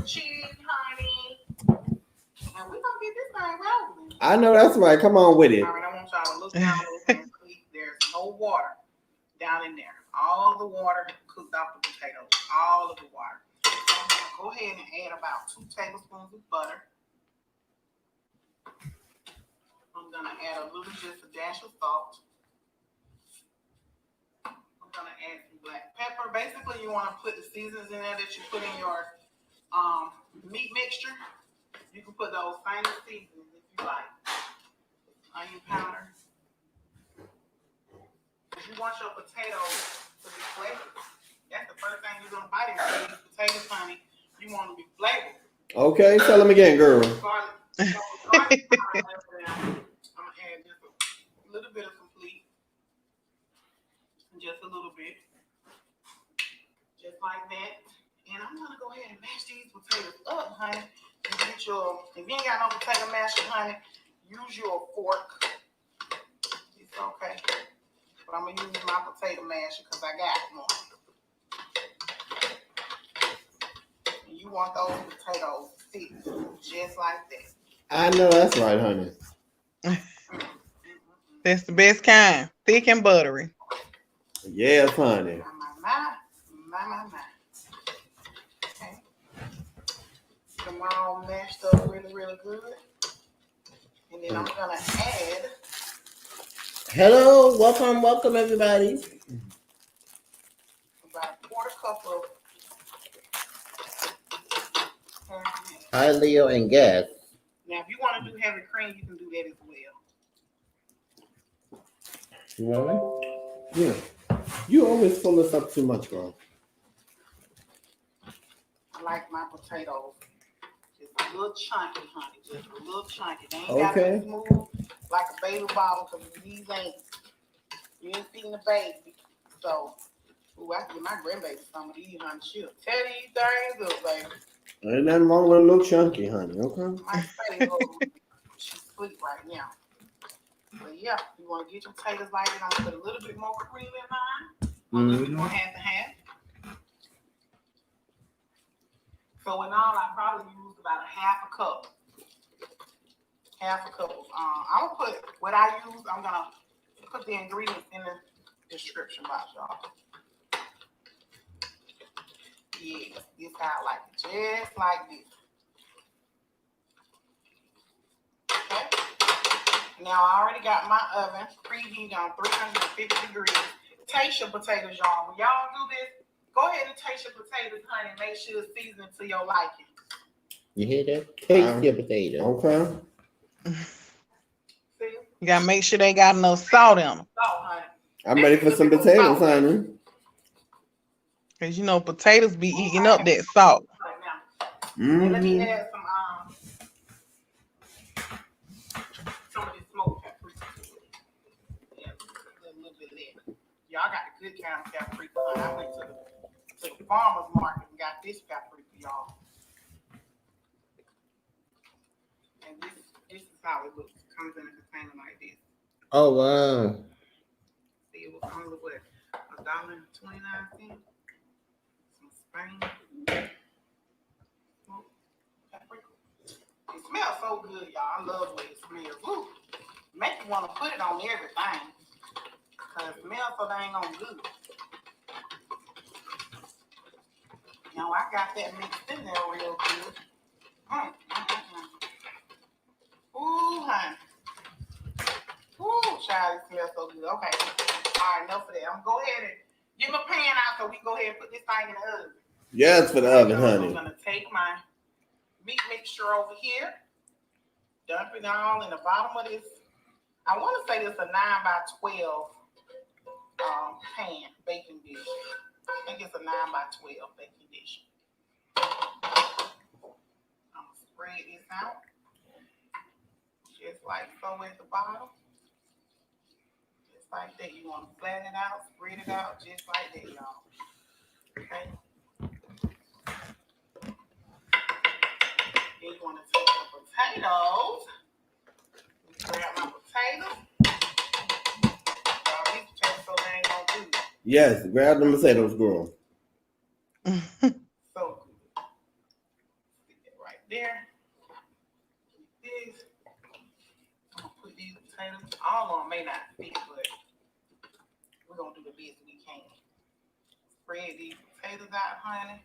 cheese, honey, and we're gonna get this thing rolling. I know that's right. Come on with it. All right, I want y'all to look down there and see there's no water down in there. All the water cooked off the potatoes, all of the water. So I'm gonna go ahead and add about 2 tablespoons of butter. I'm gonna add just a dash of salt. I'm gonna add some black pepper. Basically, you want to put the seasonings in there that you put in your meat mixture. You can put those same seasonings if you like. Onion powder. If you want your potatoes to be flavored, that's the first thing you're gonna bite into these potatoes, honey. You want to be flavored. Okay, tell them again, girl. Garlic powder. I'm gonna add just a little bit of complete, just a little bit, just like that. And I'm gonna go ahead and mash these potatoes up, honey. And get if you ain't got no potato masher, honey, use your fork. It's okay. But I'm gonna use my potato masher because I got one. And you want those potatoes thick, just like that. I know that's right, honey. That's the best kind. Thick and buttery. Yes, honey. My. them all mashed up really, really good. And then I'm gonna add. Hello, welcome everybody. About a quarter cup of. Hi, Leo and Gas. Now, if you want to do heavy cream, you can do that as well. You want me? Yeah. You always fill us up too much, girl. I like my potatoes just a little chunky, honey. Just a little chunky. They ain't Okay. got to be smooth like a baby bottle because these ain't. You ain't feeding the baby. So, ooh, I can give my grandbaby some of these, honey. She'll tear these things up, baby. Ain't nothing wrong with a little chunky, honey. Okay. My face, she's asleep right now. But yeah, you want to get your potatoes like that. I'm gonna put a little bit more cream in mine. A little bit more half and half. So in all, I probably used about a half a cup. Half a cup. I'm gonna put what I use. I'm gonna put the ingredients in the description box, y'all. Yes, this how I like it, just like this. Okay. Now I already got my oven preheated on 350 degrees. Taste your potatoes, y'all. When y'all do this, go ahead and taste your potatoes, honey. Make sure it's seasoned to your liking. You hear that? Taste your potato. Okay. See? You gotta make sure they got enough salt in them. Salt, honey. I'm ready for some potatoes, honey. Cause you know potatoes be eating up that salt. Right now. And let me Mm-hmm. add some of this smoked paprika to it. Yeah, a little bit of that. Y'all got the good kind of paprika, honey. I went to the farmer's market and got this paprika, y'all. And this is how it looks. It comes in a container like this. Oh wow. See, it will come with what? $1.29. Some Spain. Smoked paprika. It smells so good, y'all. I love the way it smells. Woo. Make you want to put it on everything. Because it smells so dang on good. Now I got that mixed in there real good. Ooh, honey. Ooh, child, it smells so good. Okay. All right, enough of that. I'm going to go ahead and get my pan out so we can go ahead and put this thing in the oven. Yes, for the oven, I'm honey. going to take my meat mixture over here. Dump it all in the bottom of this. I want to say this is a 9x12 pan baking dish. I think it's a 9x12 baking dish. I'm going to spread this out. Just like so at the bottom. Just like that. You want to flatten it out, spread it out, just like that, y'all. Okay. Then you want to take the potatoes. Grab my potatoes. Y'all, these potatoes so dang gonna do. Yes, grab them potatoes, girl. So good. Stick it right there. This. I'm gonna put these potatoes. All of them may not fit, but we're gonna do the best we can. Spread these potatoes out, honey.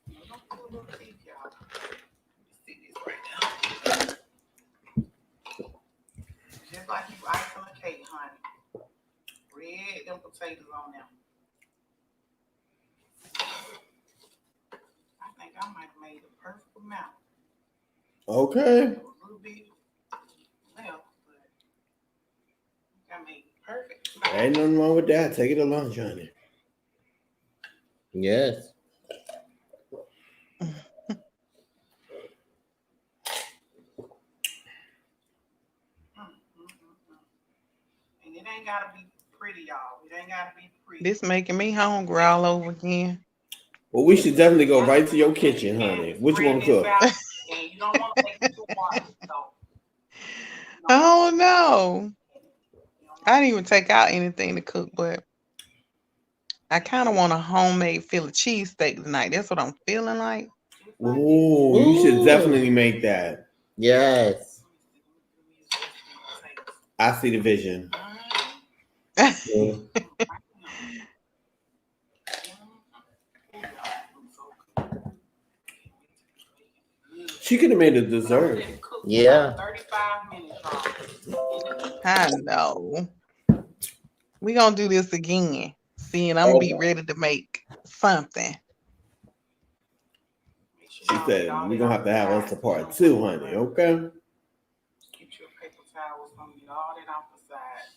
I'm gonna put a little thick, y'all. Stick this right now. Just like you icing a cake, honey. Spread them potatoes on there. I think I might have made the perfect amount. Okay. A little bit left, but I made it perfect. Ain't nothing wrong with that. Take it to lunch, honey. Yes. And it ain't gotta be pretty, y'all. It ain't gotta be pretty. This making me hungry all over again. Well, we should definitely go right to your kitchen, honey. What you want to cook? And you don't want to make it too hard. So, Oh no. I didn't even take out anything to cook, but I kind of want a homemade Philly cheesesteak tonight. That's what I'm feeling like. Ooh, you should definitely make that. Yes. I see the vision. Yeah. She could have made a dessert. Let it cook for Yeah. about 35 minutes, y'all. I know. We gonna do this again. Seeing I'm gonna be ready to make something. Make sure She y'all said get all we're that gonna have to have off us the a side. part 2, honey. Okay. Get your paper towels. I'm gonna get all that off the side.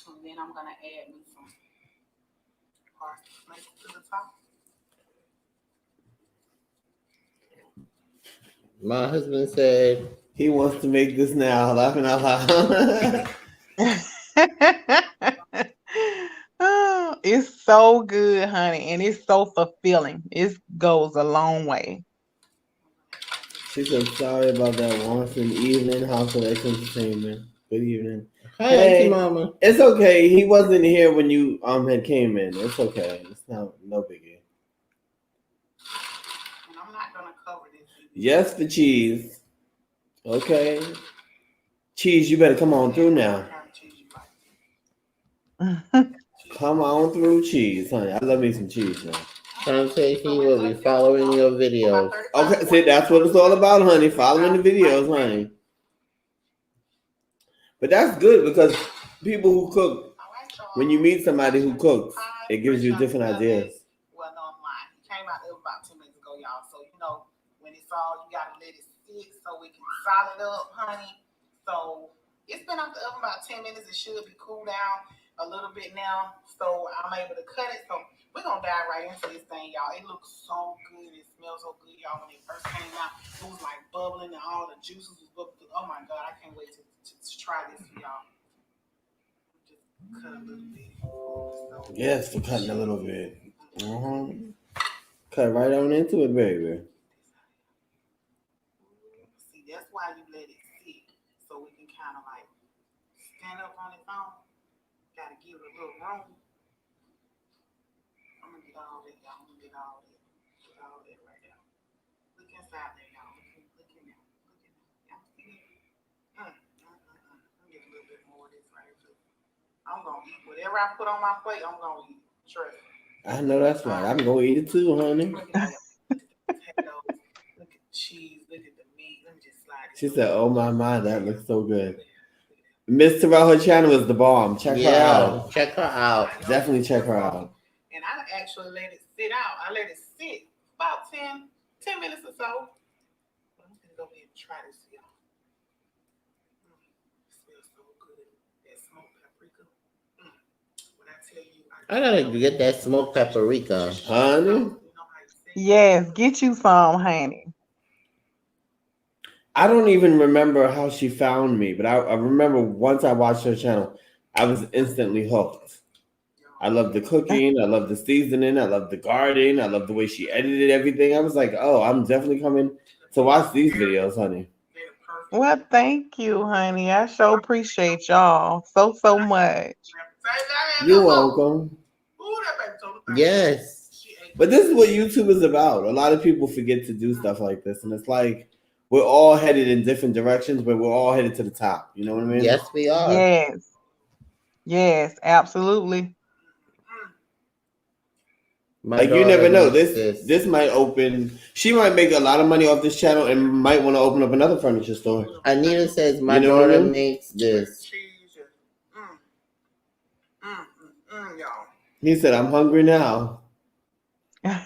And then I'm gonna add me some parsley to the top. My husband said, He wants to make this now, laughing out loud. Oh, it's so good, honey, and it's so fulfilling. It goes a long way. She said, sorry about that once in evening, House of X Entertainment. Good evening. "Hi, Hey. Auntie Mama." It's okay. He wasn't here when you had came in. It's okay. It's no biggie. And I'm not gonna cover this. Yes for cheese. Okay. Cheese, you better come on through now. What kind of cheese you like? Come on through, cheese, honey. I love me some cheese now. Shante, he will be following your videos. Okay, see, that's what it's all about, honey. Following the videos, honey. But that's good because people who cook, when you meet somebody who cooks, it gives you different ideas. Well, no, I'm lying. It came out about 10 minutes ago, y'all. So, you know, when it's all, you got to let it sit so it can solid up, honey. So, it's been out the oven about 10 minutes. It should be cooled down a little bit now. So, I'm able to cut it. So, we're going to dive right into this thing, y'all. It looks so good. It smells so good, y'all. When it first came out, it was like bubbling and all the juices was bubbling. Oh, my God. I can't wait to try this for y'all. Just cut a little bit. Yes, for cutting a little bit. Cut right on into it, baby. See, that's why you let it sit, so we can kind of like stand up on its own. Got to give it a little room. I'm gonna get all that, y'all. I'm gonna get all that. Get all that right now. Look inside there, y'all. Look in there. Look in there. Y'all see it? I'm gonna get a little bit more of this right here. I'm gonna eat whatever I put on my plate. I'm gonna eat. Trust me. I know that's right. I'm gonna eat it too, honey. Look at that. Look at the potatoes. Look at the cheese. Look at the meat. Let me just slide it. She said, "Oh my, that looks so good." Miss Terrell, her channel is the bomb. Check her out. Check her out. Definitely check her out. And I actually let it sit out. I let it sit about 10 minutes or so. But I'm gonna go ahead and try this, y'all. It smells so good. That smoked paprika. When I tell you, I gotta get that smoked paprika. Honey? You know how you say it? Yes, get you some, honey. I don't even remember how she found me, but I remember once I watched her channel, I was instantly hooked. I love the cooking, I love the seasoning, I love the garden, I love the way she edited everything. I was like, oh, I'm definitely coming to watch these videos, honey. They're perfect. Well, thank you, honey. I sure appreciate y'all so much. You're welcome. Ooh, that baby told her. Yes. She ate. But this is what YouTube is about. A lot of people forget to do stuff like this, and it's like we're all headed in different directions, but we're all headed to the top. You know what I mean? Yes, we are. Yes, absolutely. My Like you never daughter know. makes This might open. She might make a lot of money off this channel and might want to open up another furniture store. Anita says my You know what I daughter mean? makes this. Cheese. Y'all. He said, "I'm hungry now." I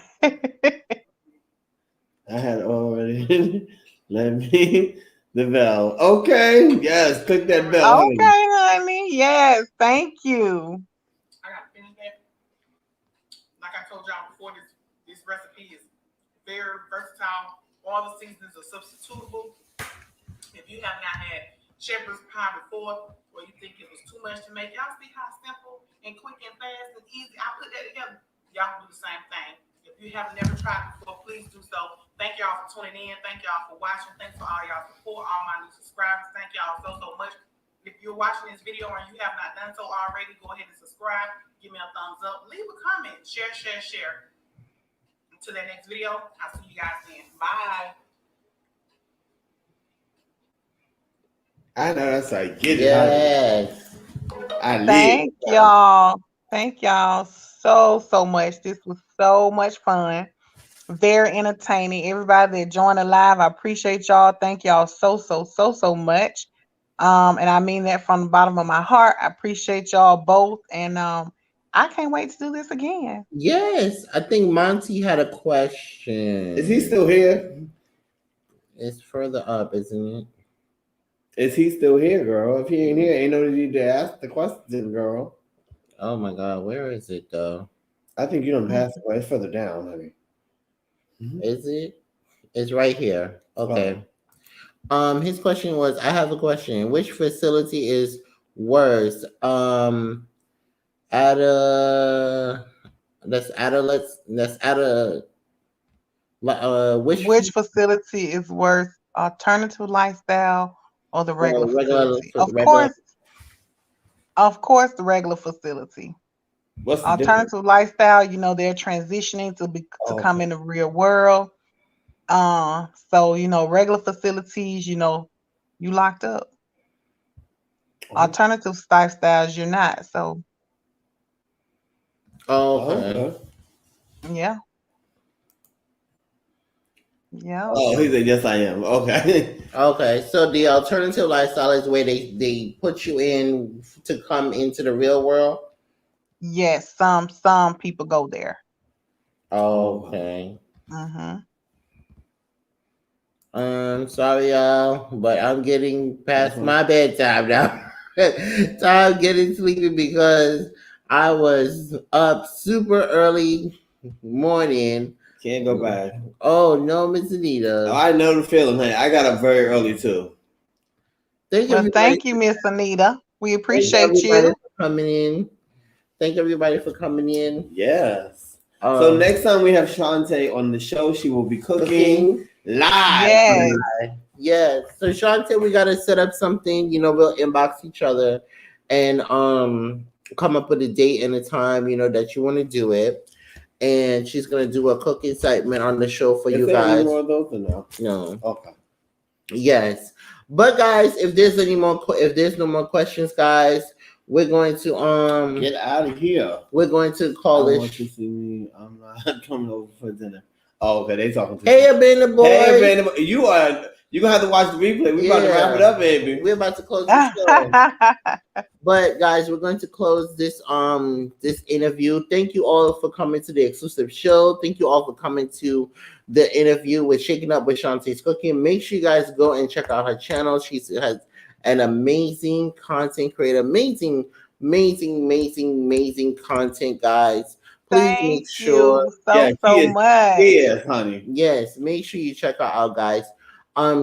had already let me the bell. Okay, yes, click that bell. honey. Okay, honey. Yes, thank you. I gotta finish that. Like I told y'all before, this recipe is very versatile. All the seasonings are substitutable. If you have not had shepherd's pie before, or you think it was too much to make, y'all see how simple and quick and fast and easy I put that together. Y'all can do the same thing. If you have never tried before, please do so. Thank y'all for tuning in. Thank y'all for watching. Thanks for all y'all support, all my new subscribers. Thank y'all so much. If you're watching this video and you have not done so already, go ahead and subscribe. Give me a thumbs up. Leave a comment. Share. Until that next video, I'll see you guys then. Bye. I know that's right. Get it. Yes. I live. Thank y'all. Thank y'all so much. This was so much fun. Very entertaining. Everybody that joined the live, I appreciate y'all. Thank y'all so much. And I mean that from the bottom of my heart. I appreciate y'all both, and I can't wait to do this again. Yes, I think Monty had a question. Is he still here? It's further up, isn't it? Is he still here, girl? If he ain't here, ain't no need to ask the question, girl. Oh my God, where is it though? I think you don't pass it. It's further down, honey. Is it? It's right here. Okay. His question was, I have a question. Which facility is worse? At a Which facility is worse, alternative lifestyle or the regular facility? Of course, the regular facility. What's the alternative lifestyle? You know, they're transitioning to come in the real world. So you know, regular facilities, you know, you locked up. Alternative lifestyles, you're not. So. Okay. Yeah. Yeah. Oh, he said, yes, I am. Okay. Okay. So the alternative lifestyle is where they put you in to come into the real world? Yes. Some people go there. Okay. Sorry, y'all, but I'm getting past my bedtime now. So I'm getting sleepy because I was up super early morning. Can't go back. Oh no, Miss Anita. Oh, I know the feeling, honey. I got up very early too. Thank you, Miss Anita. We appreciate you for coming in. Thank everybody for coming in. Yes. So next time we have Shante on the show, she will be cooking live. Yes. So Shante, we gotta set up something. You know, we'll inbox each other and come up with a date and a time. You know that you want to do it. And she's gonna do a cooking segment on the show for you guys. Any more of those or no? No. Okay. Yes, but guys, if there's no more questions, guys, we're going to get out of here. We're going to call this. it. Want to see me? I'm not coming over for dinner. Oh, okay. They talking to Hey, Abandoned Boy. Hey, Abandoned Boy. You're gonna have to watch the replay. We're about to wrap it up, baby. We're about to close the show. But guys, we're going to close this this interview. Thank you all for coming to the exclusive show. Thank you all for coming to the interview with Shaking Up with Shante's Cooking. Make sure you guys go and check out her channel. She has an amazing content creator. Amazing content, guys. Please make sure. So much. Yes, honey. Yes, make sure you check her out, guys.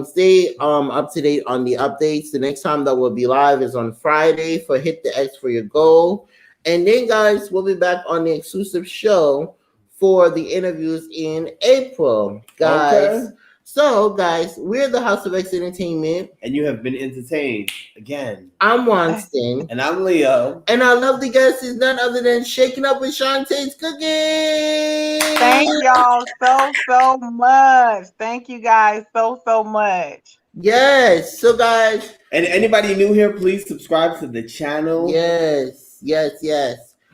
Stay up to date on the updates. The next time that we'll be live is on Friday for Hit the X for Your Goal. And then, guys, we'll be back on the exclusive show for the interviews in April, guys. Okay. So, guys, we're the House of X Entertainment. And you have been entertained again. I'm Winston. And I'm Leo. And our lovely guest is none other than Shaking Up with Shante's Cooking. Thank y'all so much. Thank you guys so much. Yes. So, guys. And anybody new here, please subscribe to the channel. Yes.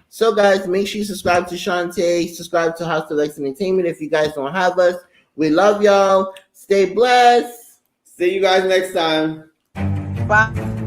So, guys, make sure you subscribe to Shante. Subscribe to House of X Entertainment if you guys don't have us. We love y'all. Stay blessed. See you guys next time. Bye.